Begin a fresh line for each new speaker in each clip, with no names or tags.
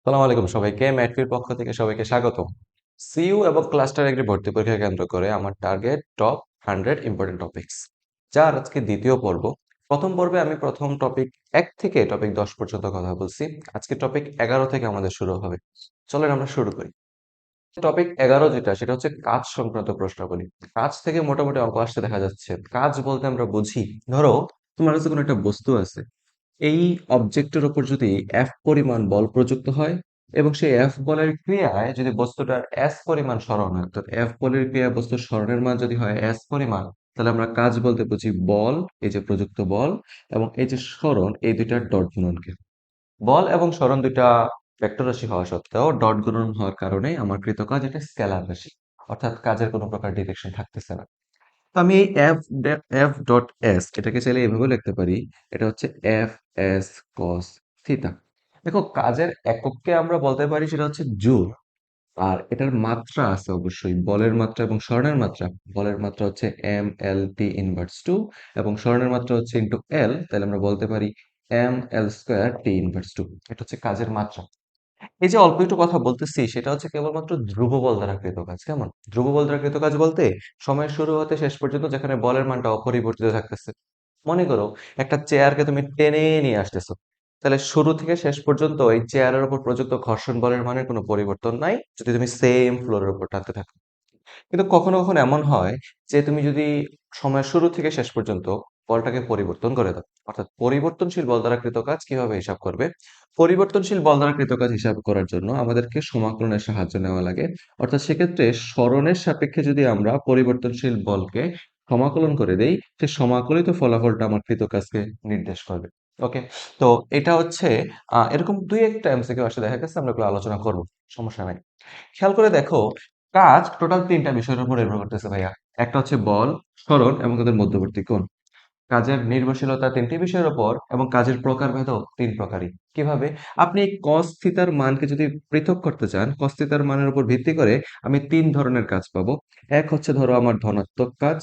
সালাম আলাইকুম সবাইকে ম্যাটফির পক্ষ থেকে সবাইকে স্বাগত। সিইউ এবং ক্লাস্টার এগ্রি ভর্তি পরীক্ষা কেন্দ্র করে আমার টার্গেট টপ 100 ইম্পর্টেন্ট টপিকস, যার আজকে দ্বিতীয় পর্ব। প্রথম পর্বে আমি প্রথম টপিক 1 থেকে টপিক 10 পর্যন্ত কথা বলছি। আজকে টপিক 11 থেকে আমাদের শুরু হবে। চলেন আমরা শুরু করি। টপিক 11 যেটা, সেটা হচ্ছে কাজ সংক্রান্ত প্রশ্নাবলী। কাজ থেকে মোটামুটি অঙ্ক আসতে দেখা যাচ্ছে। কাজ বলতে আমরা বুঝি, ধরো তোমার কাছে কোনো একটা বস্তু আছে, এই অবজেক্টের উপর যদি এফ পরিমাণ বল প্রযুক্ত হয় এবং সেই এফ বলের ক্রিয়ায় যদি বস্তুটার এস পরিমাণ সরণ হয়, অর্থাৎ এফ বলের ক্রিয়ায় বস্তুর সরণের মান যদি হয় এস পরিমাণ, তাহলে আমরা কাজ বলতে বুঝি বল, এই যে প্রযুক্ত বল, এবং এই যে সরণ, এই দুইটার ডট গুণনকে। বল এবং সরণ দুইটা ভেক্টর রাশি হওয়া সত্ত্বেও ডট গুণন হওয়ার কারণে আমার কৃত কাজ এটা স্কেলার রাশি, অর্থাৎ কাজের কোনো প্রকার ডিরেকশন থাকতেছে না। তো আমি এই এফ ডট এস এটাকে চাইলে এভাবে লিখতে পারি, এটা হচ্ছে এফ এস কস থিটা। দেখো, কাজের একককে আমরা বলতে পারি সেটা হচ্ছে জুল। আর এটার মাত্রা আছে অবশ্যই, বলের মাত্রা এবং স্বর্ণের মাত্রা। বলের মাত্রা হচ্ছে M L T inverse two, এবং স্বর্ণের মাত্রা হচ্ছে ইন্টু এল, তাহলে আমরা বলতে পারি M L square T inverse two. এটা হচ্ছে কাজের মাত্রা। এই যে অল্প একটু কথা বলতেছি, সেটা হচ্ছে কেবলমাত্র ধ্রুব বল দ্বারা কৃত কাজ। কেমন? ধ্রুব বল দ্বারা কৃত কাজ বলতে সময়ের শুরু হতে শেষ পর্যন্ত যেখানে বলের মানটা অপরিবর্তিত থাকতেছে। মনে করো একটা চেয়ারকে তুমি টেনে নিয়ে আসতেছো, তাহলে শুরু থেকে শেষ পর্যন্ত এই চেয়ারের উপর প্রযুক্ত ঘর্ষণ বলের মানের কোনো পরিবর্তন নাই, যদি তুমি সেম ফ্লোরের উপর টানতে থাকো। কিন্তু কখনো কখনো এমন হয় যে তুমি যদি সময়ের শুরু থেকে শেষ পর্যন্ত বলটাকে পরিবর্তন করে দাও, অর্থাৎ পরিবর্তনশীল বল দ্বারা কৃত কাজ কিভাবে হিসাব করবে? পরিবর্তনশীল বল দ্বারা কৃত কাজ হিসাব করার জন্য আমাদেরকে সমাকলনের সাহায্য নেওয়া লাগে। অর্থাৎ সেক্ষেত্রে সরণের সাপেক্ষে যদি আমরা পরিবর্তনশীল বলকে সমাকলন করে দেই, সে সমাকলিত ফলাফলটা আমার কৃত কাজকে নির্দেশ করবে। ওকে, তো এটা হচ্ছে এরকম দুই একটা এমসিকিউ আসলে দেখা গেছে, আমরা এগুলো আলোচনা করবো, সমস্যা নাই। খেয়াল করে দেখো, কাজ টোটাল তিনটা বিষয়ের উপর নির্ভর করতেছে ভাইয়া। একটা হচ্ছে বল, সরণ এবং তাদের মধ্যবর্তী কোণ। কাজের নির্ভরশীলতা তিনটি বিষয়ের উপর, এবং কাজের প্রকারভেদও তিন প্রকারই। কিভাবে? আপনি কস থিতার মানকে যদি পৃথক করতে চান, কস থিতার মানের উপর ভিত্তি করে আমি তিন ধরনের কাজ পাবো। এক হচ্ছে ধরো আমার ধনাত্মক কাজ,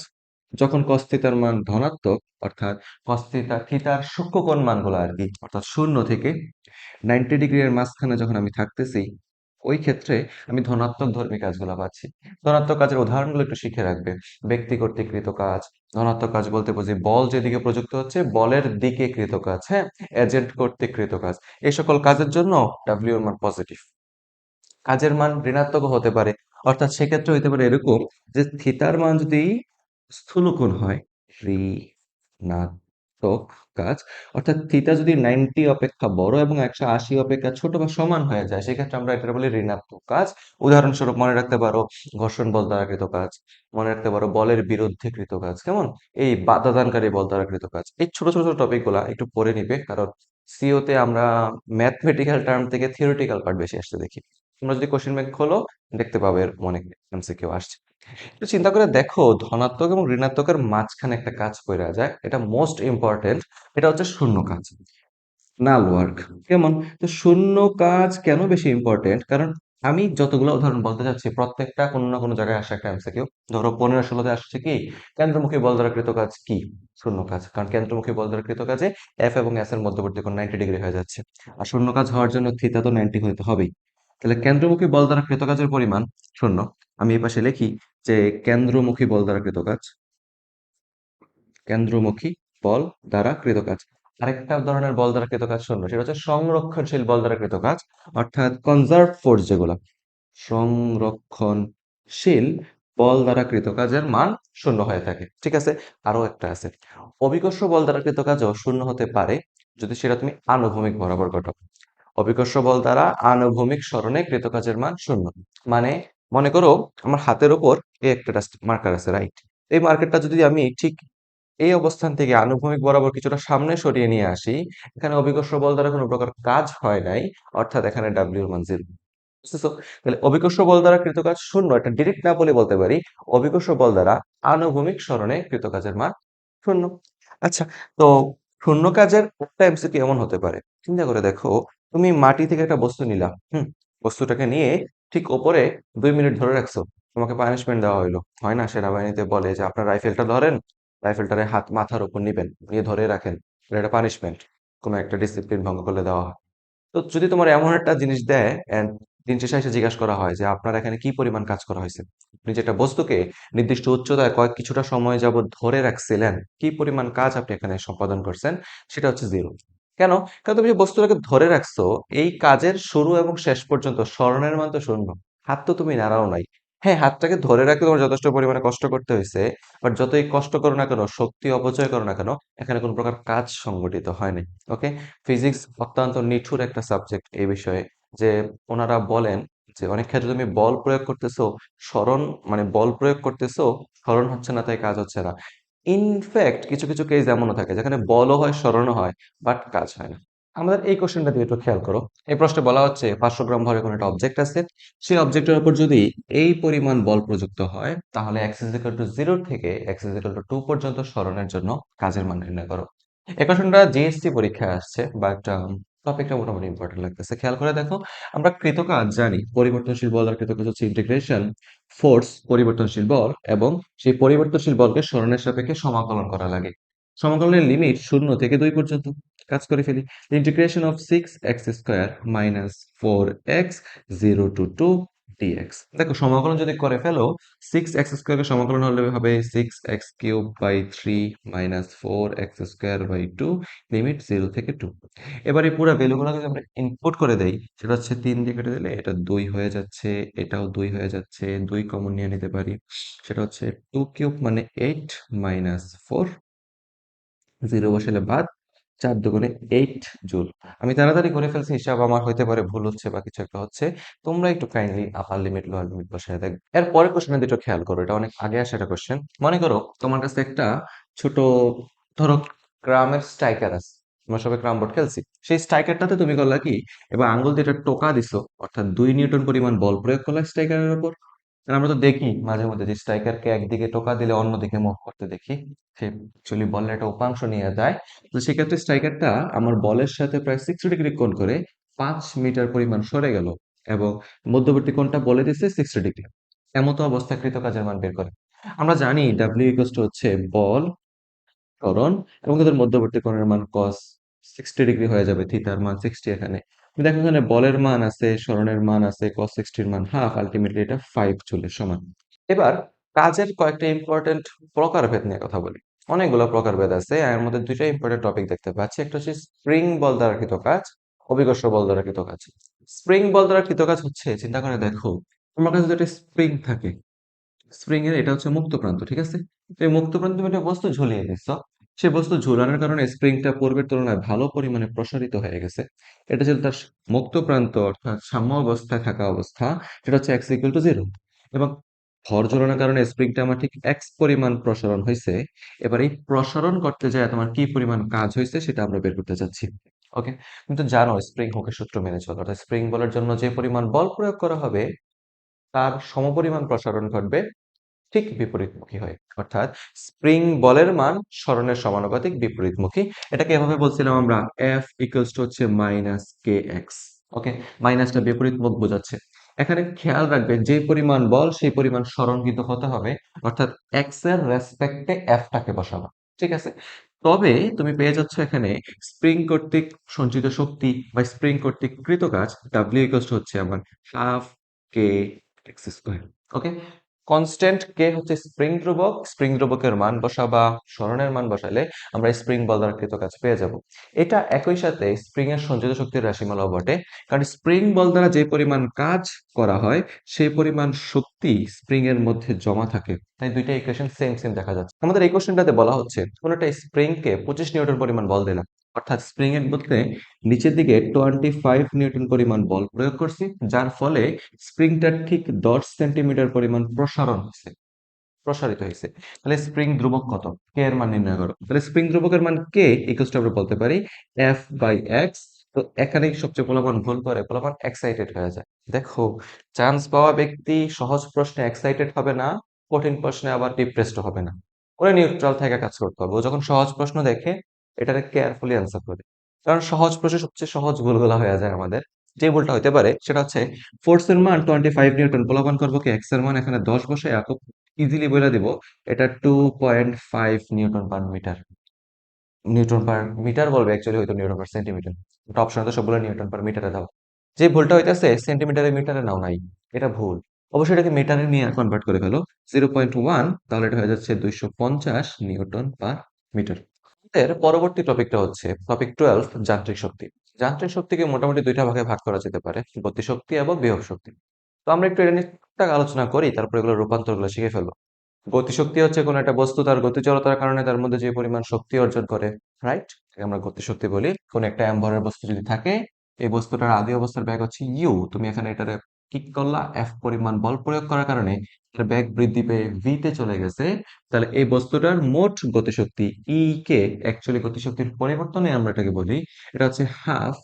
যখন কস থিতার মান ধনাত্মক, অর্থাৎ কস থিতা থিতার সূক্ষ্মকোণ মানগুলো আর কি, অর্থাৎ 0 থেকে 90 ডিগ্রি এর মাঝখানে যখন আমি থাকতেছি, ওই ক্ষেত্রে আমি ধনাত্মক ধর্মী কাজগুলো পাচ্ছি। ধনাত্মক কাজের উদাহরণগুলো একটু শিখে রাখবে। ব্যক্তি কর্তৃক কৃত কাজ। ধনাত্মক কাজ বলতে বুঝি বল যেদিকে প্রযুক্ত হচ্ছে বলের দিকে কৃত কাজ, হ্যাঁ। এজেন্ট কর্তৃক কৃত কাজ। এই সকল কাজের জন্য ডাব্লিউ এর মান পজিটিভ। কাজের মান ঋণাত্মকও হতে পারে, অর্থাৎ সেক্ষেত্রে হইতে পারে এরকম যে থিতার মান যদি স্থূলকোণ হয়, ঋণাত্মক কাজ, অর্থাৎ থিতা যদি 90 অপেক্ষা বড় এবং 180 অপেক্ষা ছোট বা সমান হয়ে যায়, সেক্ষেত্রে আমরা এটা বলি ঋণাত্মক কাজ। উদাহরণস্বরূপ মনে রাখতে পারো ঘর্ষণ বল দ্বারা কৃত কাজ, মনে রাখতে পারো বলের বিরুদ্ধে কৃত কাজ, কেমন, এই বাধাদানকারী বল দ্বারা কৃত কাজ। এই ছোট ছোট টপিক গুলা একটু পড়ে নিবে, কারণ সিওতে আমরা ম্যাথমেটিক্যাল টার্ম থেকে থিওরিটিক্যাল পার্ট বেশি আসতে দেখি। তোমরা যদি কোশ্চেন ব্যাংক খোলো, দেখতে পাবে এর অনেক এমসিকিউ আসছে। একটু চিন্তা করে দেখো, ধনাত্মক এবং ঋণাত্মকের মাঝখানে একটা কাজ কইরা যায়, এটা মোস্ট ইম্পর্টেন্ট। এটা হচ্ছে শূন্য কাজ, নাল ওয়ার্ক। কেমন? তো শূন্য কাজ কেন বেশি ইম্পর্টেন্ট? কারণ আমি যতগুলো উদাহরণ বলতে চাচ্ছি, প্রত্যেকটা কোনো না কোনো জায়গায় আসে একটা এমসিকিউ। ধরো 15-16-তে আসছে কি, কেন্দ্রমুখী বল দ্বারা কৃত কাজ কি? শূন্য কাজ। কারণ কেন্দ্রমুখী বল দ্বারা কৃত কাজে এফ এবং এস এর মধ্যবর্তী কোণ 90 ডিগ্রি হয়ে যাচ্ছে, আর শূন্য কাজ হওয়ার জন্য থিতা তো 90 হইতে হবেই। তাহলে কেন্দ্রমুখী বল দ্বারা কৃত কাজের পরিমাণ শূন্য। আমি এই পাশে লিখি যে কেন্দ্রমুখী বল দ্বারা কৃত কাজ, কেন্দ্রমুখী বল দ্বারা কৃত কাজ। আরেকটা ধরনের বল দ্বারা কৃত কাজ শূন্য, সেটা হচ্ছে সংরক্ষণশীল বল দ্বারা কৃত কাজ, অর্থাৎ কনজার্ভ ফোর্স যেগুলো, সংরক্ষণশীল বল দ্বারা কৃত কাজের মান শূন্য হয়ে থাকে। ঠিক আছে, আরো একটা আছে, অভিকর্ষ বল দ্বারা কৃত কাজও শূন্য হতে পারে যদি সেটা তুমি আনুভূমিক বরাবর ঘটাও। অভিকর্ষ বল দ্বারা আনুভূমিক সরণে কৃত কাজের মান শূন্য। মানে মনে করো আমার হাতের উপর এই একটা মার্কার আছে, রাইট? এই মার্কারটা যদি আমি ঠিক এই অবস্থান থেকে আনুভূমিক বরাবর কিছুটা সামনে সরিয়ে নিয়ে আসি, এখানে অভিকর্ষ বল দ্বারা কোনো প্রকার কাজ হয় নাই, অর্থাৎ এখানে ডাব্লিউ এর মান 0। বুঝতেছো? তাহলে অভিকর্ষ বল দ্বারা কৃত কাজ শূন্য, এটা ডিরেক্ট না বলে বলতে পারি অভিকর্ষ বল দ্বারা আনুভূমিক সরণে কৃত কাজের মান শূন্য। আচ্ছা, তো শূন্য কাজের একটা এমসিকিউ এমন হতে পারে, চিন্তা করে দেখো, তুমি মাটি থেকে একটা বস্তু নিলা, বস্তুটাকে নিয়ে ঠিক ওপরে 2 মিনিট ধরে রাখছো, তোমাকে পানিশমেন্ট দেওয়া হইলো। হয় না, সেনাবাহিনীতে বলে যে আপনার রাইফেলটা ধরেন, রাইফেলটারে হাত মাথার উপর নিবেন, নিয়ে ধরে রাখেন, এটা পানিশমেন্ট, কোনো একটা ডিসিপ্লিন ভঙ্গ করলে দেওয়া হয়। তো যদি তোমার এমন একটা জিনিস দেয় এন্ড দিন শেষে এসে জিজ্ঞাসা করা হয় যে আপনার এখানে কি পরিমাণ কাজ করা হয়েছে, আপনি যেটা বস্তুকে নির্দিষ্ট উচ্চতায় কিছুটা সময় যাবত ধরে রাখছিলেন, কি পরিমাণ কাজ আপনি এখানে সম্পাদন করছেন, সেটা হচ্ছে জিরো। কেন? কারণ তুমি যে বস্তুটাকে ধরে রাখছো, এই কাজের শুরু এবং শেষ পর্যন্ত স্মরণের মান তো শূন্য। হাত তো তুমি নাড়াও নাই। হ্যাঁ, হাতটাকে ধরে রাখতে তোমার যথেষ্ট পরিমাণে কষ্ট করতে হয়েছে, বাট যতই কষ্ট করো না কেন, শক্তি অপচয় করো না কেন, এখানে কোনো প্রকার কাজ সংগঠিত হয়নি। ওকে? ফিজিক্স অত্যন্ত নিঠুর একটা সাবজেক্ট এই বিষয়ে, যে ওনারা বলেন যে অনেক ক্ষেত্রে তুমি বল প্রয়োগ করতেছো, স্মরণ মানে বল প্রয়োগ করতেছো, স্মরণ হচ্ছে না তাই কাজ হচ্ছে না। ইনফ্যাক্ট কিছু কিছু কেস এমনও থাকে যেখানে বলও হয়, স্মরণও হয়, বাট কাজ হয় না। আমাদের এই কোশ্চেনটা দিয়ে একটু খেয়াল করো। এই প্রশ্নে বলা হচ্ছে 500 গ্রাম ভরের কোনো একটা অবজেক্ট আছে। সেই অবজেক্টের উপর যদি এই পরিমাণ বল প্রযুক্ত হয়, তাহলে x is equal to 0 থেকে x is equal to 2 পর্যন্ত স্মরণের জন্য কাজের মান নির্ণয় করো। এই কোশ্চেনটা জিএসটি পরীক্ষায় আসছে, বাট টপিকটা মোটামুটি ইম্পর্টেন্ট লাগতেছে। খেয়াল করে দেখো, আমরা কৃতকাজ জানি পরিবর্তনশীল বল আর কৃতকাজ হচ্ছে ইন্টিগ্রেশন, ফোর্স পরিবর্তনশীল বল, এবং সেই পরিবর্তনশীল বলকে স্মরণের সাপেক্ষে সমাকলন করা লাগে। সমাকলনের লিমিট 0 থেকে 2 পর্যন্ত। কাজ করে ফেলি। Integration of 6x square minus 4x 0 to 2 dx। দেখো সমাকলন যদি করে ফেলো, 6x স্কয়ারের সমাকলন হলে হবে 6x cube by 3 minus 4x square by 2, limit 0 থেকে 2। এবার এই পুরো ভ্যালুগুলো যদি আমরা ইনপুট করে দেই, সেটা হচ্ছে 3 দিয়ে কেটে দিলে এটা 2 হয়ে যাচ্ছে, এটাও 2 হয়ে যাচ্ছে, 2 কমন নিয়ে নিতে পারি। সেটা হচ্ছে 2 কিউব মানে 8 মাইনাস 4, 0 বসালে বাদ, 4 দুগুণে 8 জুল। আমি তাড়াতাড়ি করে ফেলছি, হিসাব আমার হইতে পারে ভুল হচ্ছে বা কিছু একটা হচ্ছে। তোমরা একটু কাইন্ডলি আপার লিমিট লোয়ার লিমিট বসায় দেখ। এর পরের কোশ্চেনে দুটো খেয়াল করো, এটা অনেক আগে আসা একটা কোশ্চেন। মনে করো তোমার কাছে একটা ছোট, ধরো গ্রামের স্ট্রাইকার আছে, আমরা সবাই ক্রাম বোর্ড খেলছি, সেই স্ট্রাইকারটাতে তুমি করলা কি, এবার আঙ্গুল দিয়ে একটা টোকা দিছো, অর্থাৎ 2 নিউটন পরিমাণ বল প্রয়োগ করলা স্ট্রাইকারের উপর। আর আমরা তো দেখি মাঝে মধ্যে যে স্ট্রাইকারকে একদিকে টোকা দিলে অন্যদিকে মুভ করতে দেখি, সে অ্যাকচুয়ালি বলের একটা উপাংশ নিয়ে যায়। তো সেক্ষেত্রে স্ট্রাইকারটা আমার বলের সাথে প্রায় 60 ডিগ্রি কোণ করে 5 মিটার পরিমাণ সরে গেল, এবং মধ্যবর্তী কোণটা বলে দিচ্ছে 60 ডিগ্রি। এমতো অবস্থায় কৃতকাজের মান বের করে। আমরা জানি ডাব্লিউ ইকুয়াল টু হচ্ছে বল, ত্বরণ, এবং তাদের মধ্যবর্তী কোণের মান cos 60 ডিগ্রি হয়ে যাবে, থিতার মান 60 এখানে। তুমি দেখো এখানে বলের মান আছে, স্মরণের মান আছে, cos 60 এর মান হাফ, আলটিমেটলি এটা 5 জুলের সমান। এবার কাজের কয়েকটা ইম্পর্টেন্ট প্রকারভেদ নিয়ে কথা বলি। অনেকগুলো প্রকারভেদ আছে, এর মধ্যে দুইটা ইম্পর্টেন্ট টপিক দেখতে পাচ্ছি। একটা হচ্ছে স্প্রিং বল দ্বারা কৃত কাজ, অভিকর্ষ বল দ্বারা কৃত কাজ। স্প্রিং বল দ্বারা কৃত কাজ হচ্ছে, চিন্তা করে দেখো, তোমার কাছে যদি একটা স্প্রিং থাকে, স্প্রিং এর এটা হচ্ছে মুক্ত প্রান্ত, ঠিক আছে? তো এই মুক্ত প্রান্ত তুমি একটা বস্তু ঝুলিয়ে দিচ্ছ, সেই বস্তু ঝুলানোর কারণে স্প্রিংটা পূর্বের তুলনায় ভালো পরিমাণে প্রসারিত হয়ে গেছে। এটা ছিল তার মুক্ত প্রান্ত, অর্থাৎ সাম্য অবস্থায় থাকা অবস্থা, সেটা হচ্ছে x ইকুয়াল টু 0। এবং ভর ঝুলানোর কারণে স্প্রিংটা আমার ঠিক x পরিমাণ প্রসারণ হয়েছে। এবার এই প্রসারণ করতে যায় তোমার কি পরিমাণ কাজ হয়েছে সেটা আমরা বের করতে চাচ্ছি। ওকে? কিন্তু জানো স্প্রিং হুকের সূত্র মেনে চলো, অর্থাৎ স্প্রিং বলের জন্য যে পরিমাণ বল প্রয়োগ করা হবে, তার সমপরিমাণ প্রসারণ ঘটবে ঠিক বিপরীতমুখী হয়। অর্থাৎ স্প্রিং বলের মান স্মরণের সমানুপাতিক বিপরীতমুখী। এটাকে এভাবে বলছিলাম আমরা, F ইকুয়ালস টু হচ্ছে মাইনাস কে এক্স। ওকে, মাইনাসটা বিপরীত মুখ বোঝাচ্ছে। এখানে খেয়াল রাখবেন যে পরিমাণ বল সেই পরিমাণ স্মরণ কিন্তু হতে হবে, অর্থাৎ এক্স এর রেসপেক্টে এফটাকে বসানো। ঠিক আছে? তবে তুমি পেয়ে যাচ্ছ এখানে স্প্রিং কর্তৃক সঞ্চিত শক্তি বা স্প্রিং কর্তৃক কৃত কাজ ডাব্লিউ ইকুয়ালস টু হচ্ছে আমার হাফ কে এক্স স্কোয়ার। ওকে, কনস্ট্যান্ট কে হচ্ছে স্প্রিং ধ্রুবক, স্প্রিং ধ্রুবকের মান বসাবা, স্মরণের মান বসালে আমরা স্প্রিং বল দ্বারা কৃত কাজ পেয়ে যাব। এটা একই সাথে স্প্রিং এর সঞ্চিত শক্তির রাশিমালাও বটে, কারণ স্প্রিং বল দ্বারা যে পরিমাণ কাজ করা হয় সেই পরিমাণ শক্তি স্প্রিং এর মধ্যে জমা থাকে। তাই দুইটা ইকুয়েশন সেম সেম দেখা যাচ্ছে। আমাদের এই কোশ্চেনটাতে বলা হচ্ছে কোন একটা স্প্রিং কে 25 নিউটন পরিমাণ বল দিলাম, অর্থাৎ স্প্রিং এর মধ্যে নিচের দিকে 25 নিউটন পরিমাণ বল প্রয়োগ করছি, যার ফলে স্প্রিংটার ঠিক 10 সেন্টিমিটার পরিমাণ প্রসারিত হয়েছে। তাহলে স্প্রিং ধ্রুবক কত, কে এর মান নির্ণয় করো। তাহলে স্প্রিং ধ্রুবকের মান কে ইকুয়ালস টু আমরা বলতে পারি এফ বাই এক্স। তো এখানেই সবচেয়ে পোলাপান ভুল করে, পোলাপান এক্সাইটেড হয়ে যায়। দেখো, চান্স পাওয়া ব্যক্তি সহজ প্রশ্নে এক্সাইটেড হবে না, কঠিন প্রশ্নে আবার ডিপ্রেসড হবে না। ওরা নিউট্রাল থেকে কাজ করতে হবে। ও যখন সহজ প্রশ্ন দেখে এটাকে কেয়ারফুলি অ্যান্সার করে, কারণ সহজ প্রশ্নে সবচেয়ে সহজ ভুলগুলো হয়ে যায় আমাদের। যে ভুলটা হইতে পারে সেটা হচ্ছে ফোর্সের মান 25 নিউটন, পোলাপান করবো কি এক্স এর মান এখানে 10 বসে ইজিলি বলে দিব এটা 2.5 newton per metre. Newton per metre বলবে, অ্যাকচুয়ালি হয়তো নিউটন পার সেন্টিমিটার। এটা অপশনে তো সবগুলো নিউটন পার মিটারে দাও। যে ভুলটা হইতেছে সেন্টিমিটারে মিটারে নাও নাই, এটা ভুল। অবশ্যই এটাকে মিটারে নিয়ে কনভার্ট করে ফেলো। 0.1, তাহলে এটা হয়ে যাচ্ছে 250 নিউটন পার মিটার। এর পরবর্তী টপিকটা হচ্ছে টপিক 12, যান্ত্রিক শক্তি। যান্ত্রিক শক্তিকে মোটামুটি দুইটা ভাগে ভাগ করা যেতে পারে, গতিশক্তি এবং বিভব শক্তি। তো আমরা একটু এটা নিয়ে টুকটাক আলোচনা করি, তারপর এগুলো রূপান্তরগুলো শিখে ফেলবো। গতিশক্তি হচ্ছে কোনো একটা বস্তু তার গতিজড়তার কারণে তার মধ্যে যে পরিমাণ শক্তি অর্জন করে, রাইট? আমরা গতিশক্তি বলি। কোন একটা ভরের বস্তু যদি থাকে, এই বস্তুটার আদি অবস্থার বেগ হচ্ছে ইউ, তুমি এখানে এটারে কিক করলা, এফ পরিমাণ বল প্রয়োগ করার কারণে এর বেগ বৃদ্ধি পেয়ে ভি তে চলে গেছে। তাহলে এই বস্তুটার মোট গতিশক্তি ই কে, অ্যাকচুয়ালি গতিশক্তির পরিবর্তনে আমরা এটাকে বলি, এটা হচ্ছে half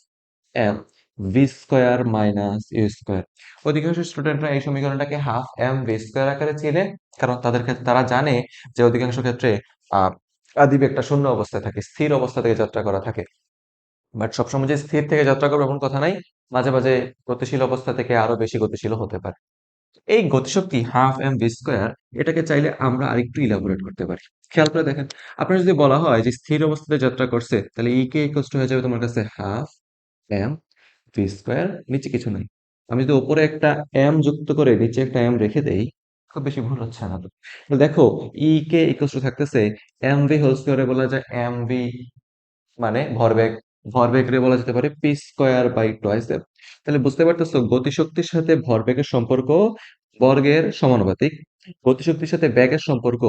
M V square minus U square. অধিকাংশ স্টুডেন্টরা এই সমীকরণটাকে হাফ এম ভি স্কোয়ার আকারে চিনে, কারণ তাদের ক্ষেত্রে তারা জানে যে অধিকাংশ ক্ষেত্রে আহ আদি বেগটা শূন্য অবস্থায় থাকে, স্থির অবস্থা থেকে যাত্রা করা থাকে। বাট সবসময় যে স্থির থেকে যাত্রা করবে এমন কথা নাই, মাঝে মাঝে গতিশীল অবস্থা থেকে আরো বেশি গতিশীল হতে পারে। এই গতিশক্তি হাফ এম ভি স্কোয়ার, এটাকে চাইলে আমরা আরেকটু ইলাবোরেট করতে পারি। খেয়াল করে দেখেন, আপনার যদি বলা হয় যে স্থির অবস্থাতে যাত্রা করছে, তাহলে ই কে ইকুয়ালস টু হয়ে যাবে তোমার কাছে হাফ এম ভি স্কোয়ার, নিচে কিছু নাই। আমি যদি উপরে একটা এম যুক্ত করে নিচে একটা এম রেখে দেই, খুব বেশি ভুল হচ্ছে না তো? তো দেখো, ই কে ইকুয়ালস টু থাকতেছে এম ভি হোল স্কোয়ারে বলা যায় এম ভি মানে ভরবেগ, ভরবেগরে বলা যেতে পারে P square by twice F. তাহলে বুঝতে পারতেছো গতিশক্তির সাথে ভরবেগের সম্পর্ক বর্গের সমানুপাতিক, গতিশক্তির সাথে বেগের সম্পর্ক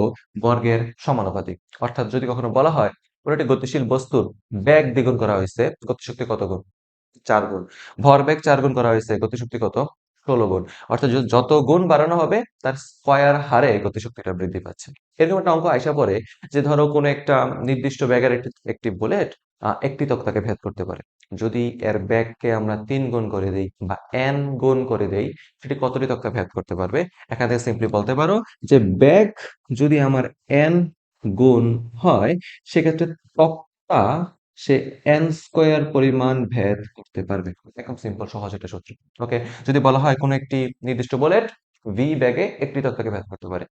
বর্গের সমানুপাতিক। অর্থাৎ যদি কখনো বলা হয় কোনো একটি গতিশীল বস্তুর বেগ দ্বিগুণ করা হয়েছে, গতিশক্তি কত গুণ? 4 গুণ। ভরবেগ 4 গুণ করা হয়েছে, গতিশক্তি কত? 16 গুণ। অর্থাৎ যত গুণ বাড়ানো হবে তার স্কয়ার হারে গতিশক্তিটা বৃদ্ধি পাচ্ছে। এরকম একটা অঙ্ক আইসা পড়ে যে ধরো কোনো একটা নির্দিষ্ট ব্যাগের একটি একটি বুলেট একটি তক্তাকে ভেদ করতে পারে। যদি এর ব্যাগকে আমরা 3 গুণ করে দেই বা n গুণ করে দেই, সেটি কতটি তক্তা ভেদ করতে পারবে? এখান থেকে সিম্পলি বলতে পারো যে ব্যাগ যদি আমার n গুণ হয়, সেক্ষেত্রে তক্তা সে n স্কয়ার পরিমাণ ভেদ করতে পারবে। একদম সিম্পল সহজ একটা সূত্র। ওকে, যদি বলা হয় কোনো একটি নির্দিষ্ট বুলেট ভি ব্যাগে একটি তক্তাকে ভেদ করতে পারে,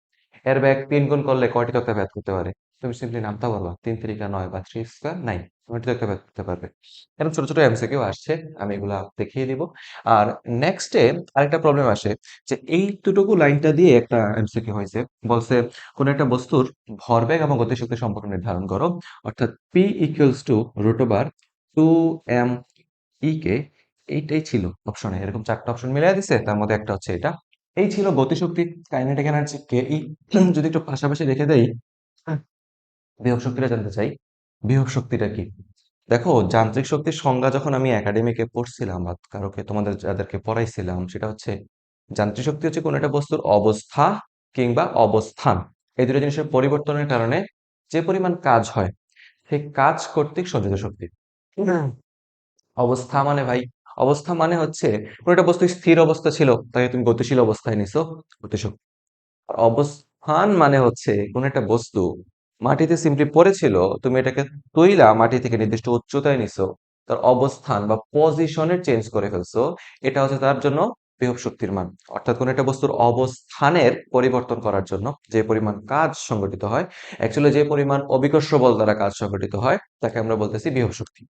এর ব্যাগ 3 গুণ করলে কয়টি তক্তা ভেদ করতে পারে? তুমি সিম্পলি নামতা বলবা 3 3 9 বা 3 স্কয়ার 9, কয়টি তক্তা ভেদ করতে পারবে? এরকম ছোট ছোট এমসিকিউ আসছে, আমি এগুলা দেখিয়ে দিব। আর নেক্সটে আরেকটা প্রবলেম আসে যে এই দুটুকু লাইনটা দিয়ে একটা এমসিকিউ হয়েছে, বলছে কোন একটা বস্তুর ভরবেগ এবং গতিশক্তি সম্পর্ক নির্ধারণ করো। অর্থাৎ P equals to root over 2m E K, এইটাই ছিল অপশনে। এরকম 4টা অপশন মিলাই দিছে, তার মধ্যে একটা হচ্ছে এটা। এই ছিল গতিশক্তি, কাইনেটিক এনার্জি কে ই। যদি একটু পাশাপাশি রেখে দেই, হ্যাঁ, বিভব শক্তিটা জানতে চাই। বিভব শক্তিটা কি? দেখো, যান্ত্রিক শক্তির সংজ্ঞা যখন আমি একাডেমিকে পড়ছিলাম বা কারোকে তোমাদের যাদেরকে পড়াইছিলাম, সেটা হচ্ছে যান্ত্রিক শক্তি হচ্ছে কোনো একটা বস্তুর অবস্থা কিংবা অবস্থান, এই দুটো জিনিসের পরিবর্তনের কারণে যে পরিমাণ কাজ হয়, সেই কাজ কর্তৃক সঞ্চিত শক্তি। হুম। অবস্থা মানে ভাই, অবস্থা মানে হচ্ছে কোনো একটা বস্তু স্থির অবস্থা ছিল, তাকে তুমি গতিশীল অবস্থায় নিছো, গতিশক্তি। আর অবস্থান মানে হচ্ছে কোন একটা বস্তু মাটিতে সিম্পলি পড়েছিল, তুমি এটাকে তুইলা মাটি থেকে নির্দিষ্ট উচ্চতায় নিছো, তার অবস্থান বা পজিশনে চেঞ্জ করে ফেলছো, এটা হচ্ছে তার জন্য বিভব শক্তির মান। অর্থাৎ কোন একটা বস্তুর অবস্থানের পরিবর্তন করার জন্য যে পরিমাণ কাজ সংগঠিত হয়, অ্যাকচুয়ালি যে পরিমাণ অভিকর্ষ বল দ্বারা কাজ সংগঠিত হয়, তাকে আমরা বলতেছি বিভব শক্তি।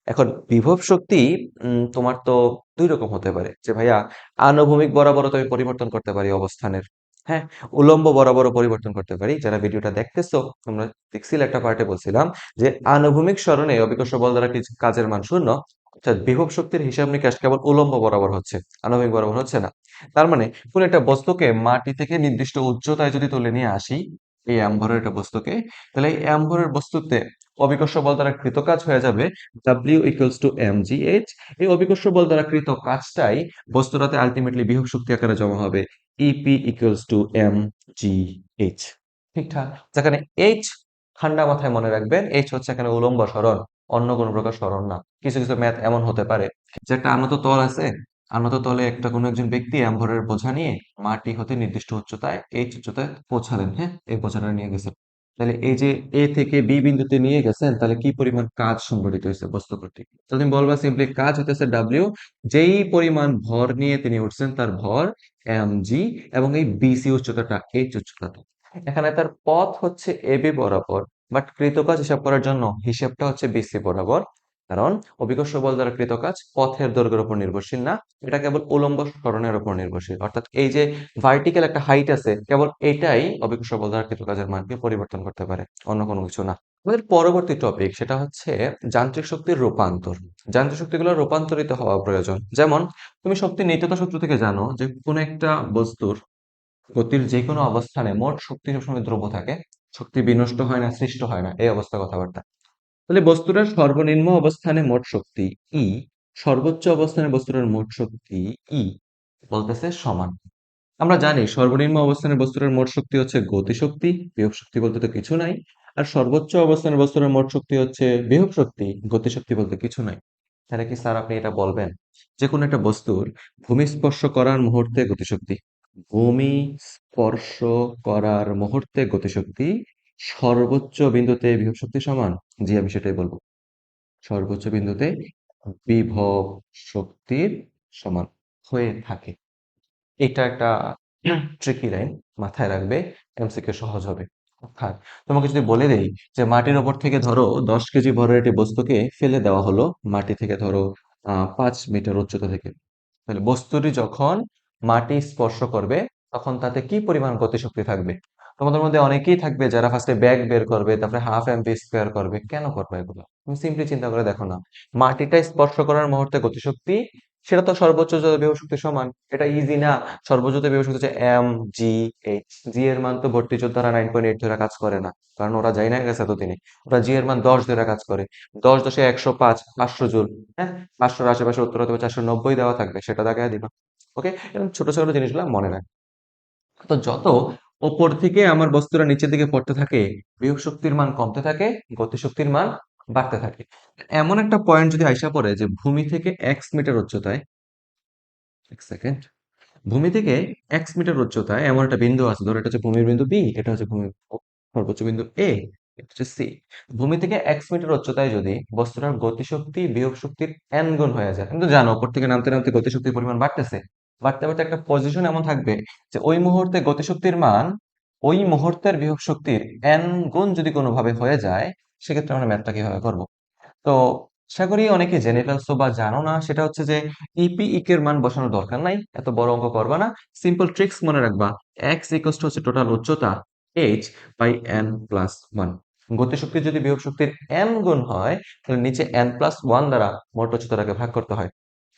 এখন বিভব শক্তি তোমার তো দুই রকম হতে পারে, যে ভাইয়া আনুভূমিক বরাবরও তো আমি পরিবর্তন করতে পারি অবস্থানের, হ্যাঁ, উলম্ব বরাবরও পরিবর্তন করতে পারি। যারা ভিডিওটা দেখতেছো, তোমরা দেখছিলে একটা পার্টে বলছিলাম যে আনুভূমিক সরণে অভিকর্ষ বল দ্বারা কিছু কাজের মান শূন্য, অর্থাৎ বিভব শক্তির হিসাব নিকাশ কেবল উলম্ব বরাবর হচ্ছে, আনুভূমিক বরাবর হচ্ছে না। তার মানে কোন একটা বস্তুকে মাটি থেকে নির্দিষ্ট উচ্চতায় যদি তুলে নিয়ে আসি, এই অ্যাম্বরের একটা বস্তুকে, তাহলে এই অ্যাম্বরের বস্তুতে অভিকর্ষ বল দ্বারা কৃত কাজ হয়ে যাবে W ইকুয়ালস টু mgh। এই অভিকর্ষ বল দ্বারা কৃত কাজটাই বস্তুটাতে আলটিমেটলি বিভব শক্তি আকারে জমা হবে EP ইকুয়ালস টু mgh। ঠিকঠাক, যেখানে H ঠান্ডা মাথায় মনে রাখবেন, H হচ্ছে এখানে উলম্ব সরণ, অন্য কোনো প্রকার সরণ না। কিছু কিছু ম্যাথ এমন হতে পারে যে একটা আনত তল আছে, আনত তলে একটা কোনো একজন ব্যক্তি অ্যাম্বরের বোঝা নিয়ে মাটি হতে নির্দিষ্ট উচ্চতায়, H উচ্চতায় পৌঁছালেন, হ্যাঁ, এই বোঝাটা নিয়ে গেছেন। তাহলে এই যে এ থেকে বি বিন্দুতে নিয়ে গেছেন, তাহলে কি পরিমাণ কাজ সংঘটিত হয়েছে বস্তু কর্তৃক? তাহলে তুমি বলবা সিম্পলি কাজ হইতেছে ডাব্লিউ, যেই পরিমাণ ভর নিয়ে তিনি উঠছেন তার ভর জি, এবং এই বিসি উচ্চতাটা, এইচ উচ্চতাটা। এখানে তার পথ হচ্ছে এবি বরাবর, বাট কৃতকাজ হিসাব করার জন্য হিসাবটা হচ্ছে বিসি বরাবর, কারণ অভিকর্ষ বল দ্বারা কৃতকাজ পথের দৈর্ঘ্যের উপর নির্ভরশীল না, এটা কেবল উলম্ব সরণের উপর নির্ভরশীল। অর্থাৎ এই যে ভার্টিক্যাল একটা হাইট আছে, কেবল এটাই অভিকর্ষ বল দ্বারা কৃতকাজের মানকে পরিবর্তন করতে পারে, অন্য কোনো কিছু না। আমাদের পরবর্তী টপিক সেটা হচ্ছে যান্ত্রিক শক্তির রূপান্তর। যান্ত্রিক শক্তিগুলো রূপান্তরিত হওয়া প্রয়োজন। যেমন তুমি শক্তির নিত্যতা সূত্র থেকে জানো যে কোনো একটা বস্তুর গতির যে কোনো অবস্থানে মোট শক্তি সবসময় ধ্রুব থাকে, শক্তি বিনষ্ট হয় না, সৃষ্ট হয় না, এই অবস্থা কথাবার্তা। তাহলে বস্তুটার সর্বনিম্ন অবস্থানে মোট শক্তি ই, সর্বোচ্চ অবস্থানে বস্তুটার মোট শক্তি ই বলতেছে সমান। আমরা জানি সর্বনিম্ন অবস্থানে বস্তুটার মোট শক্তি হচ্ছে গতিশক্তি, বিভব শক্তি বলতে তো কিছু নাই। আর সর্বোচ্চ অবস্থানে বস্তুটার মোট শক্তি হচ্ছে বিভব শক্তি, গতিশক্তি বলতে কিছু নাই। তাহলে কি স্যার আপনি এটা বলবেন যে কোনো একটা বস্তুর ভূমি স্পর্শ করার মুহূর্তে গতিশক্তি, ভূমি স্পর্শ করার মুহূর্তে গতিশক্তি সর্বোচ্চ বিন্দুতে বিভব শক্তি সমান? জি, আমি সেটাই বলবো। সর্বোচ্চ বিন্দুতে বিভব শক্তির সমান হয়ে থাকে। এটা একটা ট্রিকি লাইন, মাথায় রাখবে, এমসিকিউ সহজ হবে। অর্থাৎ তোমাকে যদি বলে দেই যে মাটির ওপর থেকে ধরো 10 কেজি ভরের একটি বস্তুকে ফেলে দেওয়া হলো মাটি থেকে ধরো 5 মিটার উচ্চতা থেকে, তাহলে বস্তুটি যখন মাটি স্পর্শ করবে তখন তাতে কি পরিমাণ গতিশক্তি থাকবে? তোমাদের মধ্যে অনেকেই থাকবে যারা ফার্স্টে ব্যাগ বের করবে, তারপরে হাফ এমভি স্কোয়ার করবে। কেন করবে এগুলো? তুমি সিম্পলি চিন্তা করে দেখো না, মাটিটা স্পর্শ করার মুহূর্তে গতিশক্তি, সেটা তো সর্বোচ্চ বিভব শক্তির সমান। এটা ইজি না? সর্বোচ্চ বিভব শক্তি হচ্ছে এম জি এইচ। জি এর মান তো ভর্তি যোদ্ধারা 9.8 ধরে কাজ করে না, কারণ ওরা যাই না গেছে এতদিনে। ওরা জি এর মান 10 ধরে কাজ করে। 10 × 10 = 105, 500 জুল। হ্যাঁ, 500-র আশেপাশে উত্তর হতে 490 দেওয়া থাকবে, সেটা দেখায় দিবা। ওকে, এরকম ছোট ছোট জিনিসগুলো মনে রাখ। তো যত ওপর থেকে আমার বস্তুটা নিচের দিকে পড়তে থাকে, বিভব শক্তির মান কমতে থাকে, গতিশক্তির মান বাড়তে থাকে। এমন একটা পয়েন্ট যদি আইসা পড়ে যে ভূমি থেকে এক্স মিটার উচ্চতায়, এক সেকেন্ড, ভূমি থেকে এক্স মিটার উচ্চতায় এমন একটা বিন্দু আছে, ধরো এটা হচ্ছে ভূমির বিন্দু বি, এটা হচ্ছে ভূমির সর্বোচ্চ বিন্দু এ, এটা হচ্ছে সি। ভূমি থেকে এক্স মিটার উচ্চতায় যদি বস্তুটার গতিশক্তি বিভব শক্তির এন গুণ হয়ে যায়, কিন্তু জানো উপর থেকে নামতে নামতে গতিশক্তির পরিমাণ বাড়তেছে, বাড়তে বাড়তে একটা পজিশন এমন থাকবে যে ওই মুহূর্তে গতিশক্তির মান ওই মুহূর্তের বিভব শক্তির এন গুণ যদি কোনোভাবে হয়ে যায়, সেক্ষেত্রে আমরা ম্যাথটা কিভাবে করবো? তো আশা করি অনেকে জেনে ফেলছো বা জানো না, সেটা হচ্ছে যে ইপি এর মান বসানোর দরকার নাই, এত বড় অঙ্ক করবা না। সিম্পল ট্রিক্স মনে রাখবা, এক্স ইকুয়ালস টু হচ্ছে টোটাল উচ্চতা H by N plus one. গতিশক্তি যদি বিভব শক্তির এন গুণ হয়, তাহলে নিচে এন প্লাস ওয়ান দ্বারা মোট উচ্চতাটাকে ভাগ করতে হয়।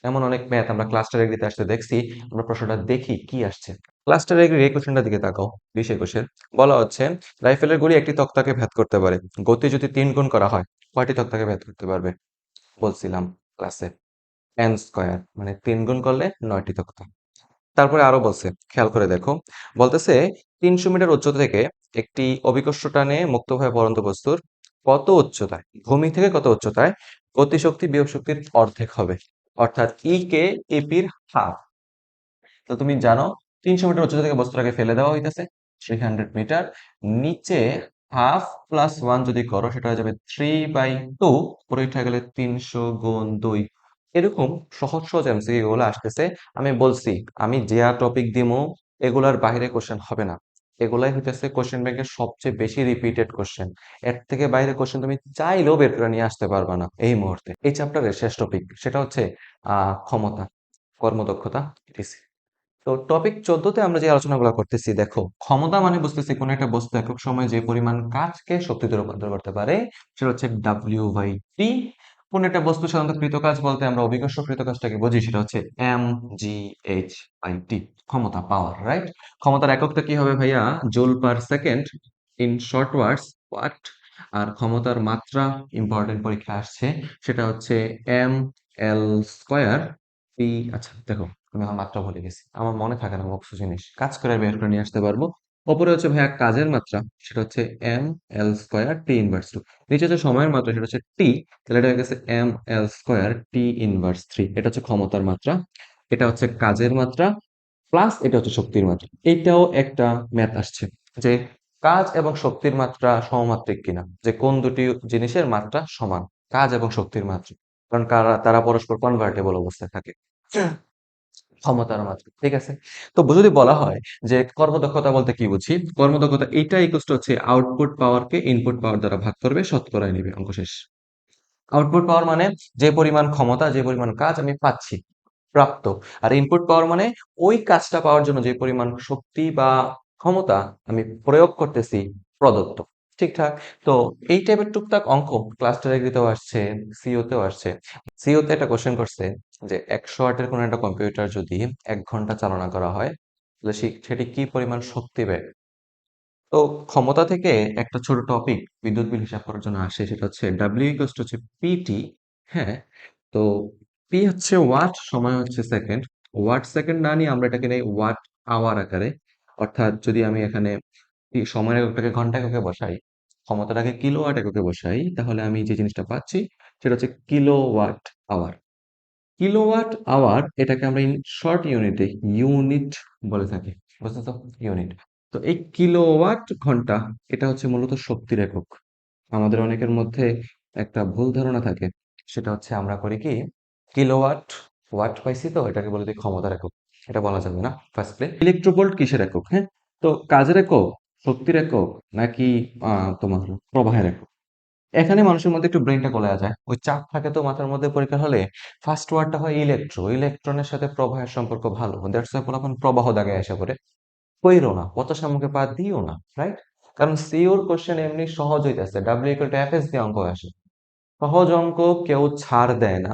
এমন অনেক ম্যাথ আমরা ক্লাস্টার এগ্রিতে আসতে দেখছি। আমরা প্রশ্নটা দেখি কি আসছে। ক্লাস্টার এগ্রির এই কোশ্চেনটার দিকে তাকাও, 20-21-এর। বলা হচ্ছে রাইফেলের গুলি একটি তক্তাকে ভেদ করতে পারে, গতি যদি 3 গুণ করা হয়, কয়টি তক্তাকে ভেদ করতে পারবে? বলছিলাম ক্লাসে, এন স্কোয়ার, মানে 3 গুণ করলে 9টি তক্তা। তারপরে আরো বলছে, খেয়াল করে দেখো, বলতেছে 300 মিটার উচ্চতা থেকে একটি অভিকর্ষ টানে মুক্তভাবে পড়ন্ত বস্তুর কত উচ্চতায়, ভূমি থেকে কত উচ্চতায় গতিশক্তি বিভব শক্তির অর্ধেক হবে, অর্থাৎ ই কে এপির হাফ। তো তুমি জানো 300 মিটার উচ্চতা থেকে বস্তুটাকে ফেলে দেওয়া হইতেছে 300 মিটার, নিচে হাফ প্লাস ওয়ান যদি করো সেটা হয়ে যাবে 3/2, উপরে উঠে গেলে 300 গুণ 2। এরকম সহজ সহজ এমসিকিউ গুলো আসতেছে। আমি বলছি আমি যে টপিক দিমু এগুলার বাইরে কোশ্চেন হবে না, এগুলাই হইতেছে কোশ্চেন ব্যাংকের সবচেয়ে বেশি রিপিটেড কোশ্চেন। এর থেকে বাইরে কোশ্চেন তুমি চাইলেও বের করে নিয়ে আসতে পারবা না এই মুহূর্তে। এই চ্যাপ্টারের শেষ টপিক সেটা হচ্ছে ক্ষমতা, কর্মদক্ষতা, ইটিসি। তো টপিক 14-তে আমরা যে আলোচনাগুলো করতেছি, দেখো ক্ষমতা মানে বুঝতেছি কোন একটা বস্তু একক সময়ে যে পরিমাণ কাজকে শক্তিতে রূপান্তর করতে পারে, সেটা হচ্ছে W/T। কোন একটা বস্তু সাধারণত কৃতকাজ বলতে আমরা অভিকর্ষ কৃতকাজটাকে বুঝি, সেটা হচ্ছে mgh/T। ক্ষমতা, পাওয়ার, রাইট? ক্ষমতার এককটা কি হবে ভাইয়া? Joule per second, in short words watt. আর ক্ষমতার মাত্রা ইম্পর্টেন্ট পরীক্ষা আসছে, সেটা হচ্ছে ml²। আচ্ছা দেখো, আমি আমার মাত্রা ভুলে গেছি, আমার মনে থাকে না কিছু জিনিস, কাজ করে বের করে নিয়ে আসতে পারবো। ওপরে হচ্ছে ভাইয়া কাজের মাত্রা, সেটা হচ্ছে ml²T ইনভার্স 2। নিচে হচ্ছে সময়ের মাত্রা, সেটা হচ্ছে টি, তাহলে এটা হয়ে গেছে ml²T ইনভার্স 3। এটা হচ্ছে ক্ষমতার মাত্রা, এটা হচ্ছে কাজের মাত্রা, প্লাস এটা হচ্ছে শক্তির মাত্রা। এটাও একটা ম্যাথ আসছে যে কাজ এবং শক্তির মাত্রা সমমাত্রিক কিনা, যে কোন দুটি জিনিসের মাত্রা সমান, কাজ এবং শক্তির মাত্রা, কারণ তারা পরস্পর কনভার্টেবল অবস্থায় থাকে। ক্ষমতার মাত্রা, ঠিক আছে? তো যদি বলা হয় যে কর্মদক্ষতা বলতে কি বুঝি, কর্মদক্ষতা এটা ইকুয়াল টু হচ্ছে আউটপুট পাওয়ারকে ইনপুট পাওয়ার দ্বারা ভাগ করবে, শতকরায় নিবে, অঙ্ক শেষ। আউটপুট পাওয়ার মানে যে পরিমাণ ক্ষমতা, যে পরিমাণ কাজ আমি পাচ্ছি, প্রাপ্ত। আর ইনপুট পাওয়ার মানে ওই কাজটা পাওয়ার জন্য যে পরিমাণ শক্তি বা ক্ষমতা আমি প্রয়োগ করতেছি, প্রদত্ত। ঠিকঠাক। তো এই টাইপের টুকটাক অঙ্ক ক্লাস টেস্টেও আসছে, সিও তেও আসছে। সিও তে একটা কোশ্চেন করছে যে 100 ওয়াটের কোনো একটা কম্পিউটার যদি 1 ঘন্টা চালনা করা হয়, তাহলে সেটি কি পরিমাণ শক্তি ব্যয়। তো ক্ষমতা থেকে একটা ছোট টপিক বিদ্যুৎ বিল হিসাব করার জন্য আসে, সেটা হচ্ছে ডাব্লিউ ইকুয়ালস টু হচ্ছে পিটি। হ্যাঁ, তো পি হচ্ছে ওয়াট, সময় হচ্ছে সেকেন্ড। ওয়াট সেকেন্ড না নিয়ে আমরা এটাকে নেই ওয়াট আওয়ার আকারে। অর্থাৎ যদি আমি এখানে সময়ের এককটাকে ঘন্টা এককে বসাই, ক্ষমতাটাকে কিলোওয়াট এককে বসাই, তাহলে আমি যে জিনিসটা পাচ্ছি সেটা হচ্ছে কিলোওয়াট আওয়ার। কিলোওয়াট আওয়ার এটাকে আমরা শর্ট ইউনিটে ইউনিট বলে থাকি, বুঝছো তো, ইউনিট। তো এই কিলোওয়াট ঘন্টা এটা হচ্ছে মূলত শক্তির একক। আমাদের অনেকের মধ্যে একটা ভুল ধারণা থাকে, সেটা হচ্ছে আমরা করি কি, কিলোওয়াট ওয়াট পাইছি তো এটাকে বলে দিই ক্ষমতার একক। এটা বলা যাবে না ফার্স্টলি। ইলেকট্রোভোল্ট কিসের একক? হ্যাঁ, তো কাজের একক, শক্তির একক, নাকি তোমার প্রবাহের একক? এখানে মানুষের মধ্যে একটু ব্রেনটা গলে যায়, ওই চাপ থাকে তো মাথার মধ্যে, পরীক্ষা হলে ফার্স্ট ওয়ার্ডটা হয় ইলেকট্রনের সাথে প্রবাহের সম্পর্ক ভালো, দ্যাটস ওয়াই পোলাপান প্রবাহ দাগে আসা করে। কইরো না, পথসামুখে পা দিও না, রাইট? কারণ সিওর কোশ্চেন এমনি সহজ হইতেছে, ডাব্লিউ ইকুয়াল টু এফএস দিয়ে অঙ্ক আসে। সহজ অঙ্ক কেউ ছাড় দেয় না।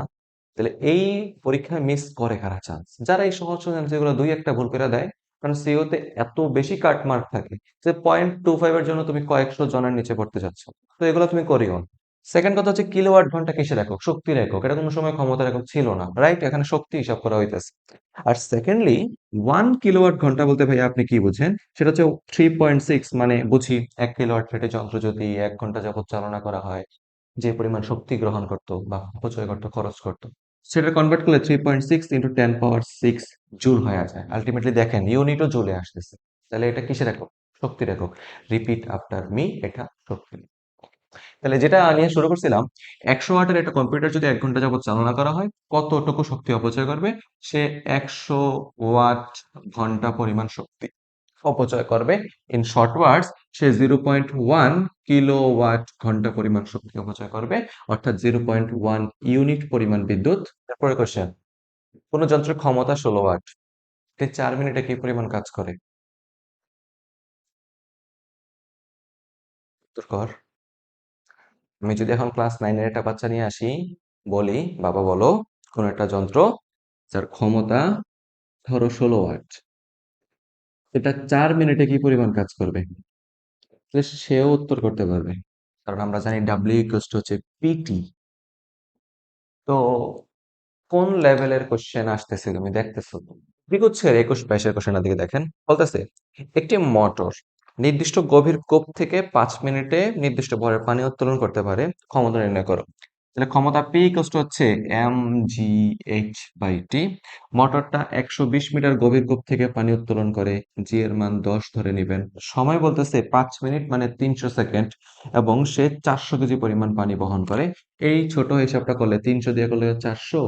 তাহলে এই পরীক্ষায় মিস করে কারা চান্স, যারা এই সহজ সহজ যেগুলো দুই একটা ভুল করে দেয়। কারণ সিও তে এত বেশি কাট মার্ক থাকে যে 0.25 এর জন্য তুমি কয়েকশো জনের নিচে পড়তে যাচ্ছ। তো এগুলো তুমি করিও না। সেকেন্ড কথা হচ্ছে কিলোওয়াট ঘন্টা কিসের একক? শক্তির একক। এটা কোনো সময় ক্ষমতার একক ছিল না, রাইট? এখানে শক্তি হিসাব করা হইতেছে। আর সেকেন্ডলি, 1 কিলোওয়াট ঘন্টা বলতে ভাই আপনি কি বুঝেন? সেটা হচ্ছে 3.6, মানে বুঝি 1 কিলোওয়াট পেটে যন্ত্র যদি 1 ঘন্টা যাবত চালনা করা হয়, যে পরিমাণ শক্তি গ্রহণ করতো বা অপচয় করতো, খরচ করতো, সেটা কনভার্ট করলে 3.6 ইন্টু 10 পাওয়ার 6 জুল হয়ে যায়। আলটিমেটলি দেখেন ইউনিটও জুলে আসতেছে। তাহলে এটা কিসের একক? শক্তির একক। রিপিট আফটার মি, এটা শক্তি। তাহলে যেটা নিয়ে শুরু করছিলাম, 100 ওয়াটের একটা কম্পিউটার যদি 1 ঘন্টা যাবত চালনা করা হয়, কতটুকু শক্তি অপচয় করবে? সে 100 ওয়াট ঘন্টা পরিমাণ শক্তি অপচয় করবে। In short words, say 0.1 kilowatt ঘন্টা পরিমাণ শক্তি অপচয় করবে, অর্থাৎ 0.1 ইউনিট পরিমাণ বিদ্যুৎ। তারপরে কোশ্চেন, কোন যন্ত্রের ক্ষমতা 16 ওয়াট, সে 4 মিনিটে কি পরিমাণ কাজ করে? উত্তর কর। আমি যদি এখন ক্লাস 9-এর একটা বাচ্চা নিয়ে আসি, বলি বাবা বলো কোন একটা যন্ত্র যার ক্ষমতা ধরো 16 ওয়াট, এটা 4 মিনিটে কি পরিমাণ কাজ করবে? তাহলে সেও উত্তর করতে পারবে, কারণ আমরা জানি ডাব্লিউ ইকুয়ালস টু হচ্ছে পিটি। তো কোন লেভেলের কোশ্চেন আসতেছে তুমি দেখতেছো তো? কি করছে 21-22-এর কোশ্চেনের দিকে দেখেন, বলতেছে একটি মোটর নির্দিষ্ট গভীর কূপ থেকে 5 মিনিটে নির্দিষ্ট ভরের পানি উত্তোলন করতে পারে, ক্ষমতা নির্ণয় করো। তাহলে ক্ষমতা পি ইকুয়ালস টু হচ্ছে M G H by T. মোটরটা 120 মিটার গভীর কূপ থেকে পানি উত্তোলন করে, জি এর মান 10 ধরে নেবেন। সময় বলতেছে 5 মিনিট, মানে 300 সেকেন্ড, এবং সে 400 কেজি পরিমাণ পানি বহন করে। এই ছোট হিসাবটা করলে 300 দিয়ে করলে 400,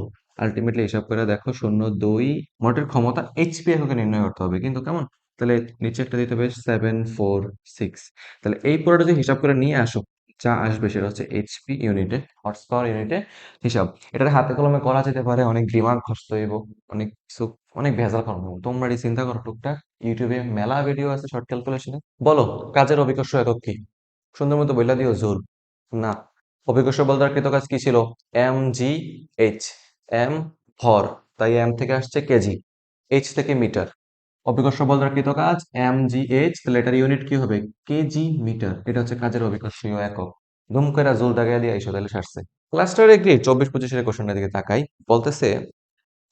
আলটিমেটলি হিসাব করে দেখো 0.2। মোটরের ক্ষমতা এইচপি এককে নির্ণয় করতে হবে, কিন্তু কেমন? তাহলে নিচে একটা দিতে হবে 746। তাহলে এই পুরোটা যদি হিসাব করে নিয়ে আসো, যা আসবে সেটা হচ্ছে এইচপি ইউনিটে, হর্স পাওয়ার ইউনিটে হিসাব। এটা হাতে কলমে করা যেতে পারে, অনেক দিমাগ খরচ হইব, অনেক কিছু, অনেক ভেজাল করানো। তোমরা এটি চিন্তা করো টুকটাক, ইউটিউবে মেলা ভিডিও আছে শর্ট ক্যালকুলেশনে। বলো কাজের অভিকর্ষ একক কি? সুন্দর মতো বইলা দিও জুল। না, অভিকর্ষ বলতে কৃত কাজ কি ছিল? M G H. এম ভর, তাই এম থেকে আসছে কেজি, এইচ থেকে মিটার। অভিকর্ষ বলতে কৃত কাজ এম জি এইচ, তাহলে এটার ইউনিট কি হবে? KG metre. এটা হচ্ছে কাজের অভিকর্ষীয় একক। ধুম করে জুল দাগাই দিয়ে আইসো, তাহলে সারছে। ক্লাস্টার এগ্রি 24-25-এর কোশ্চেনটার দিকে তাকাই, বলতেছে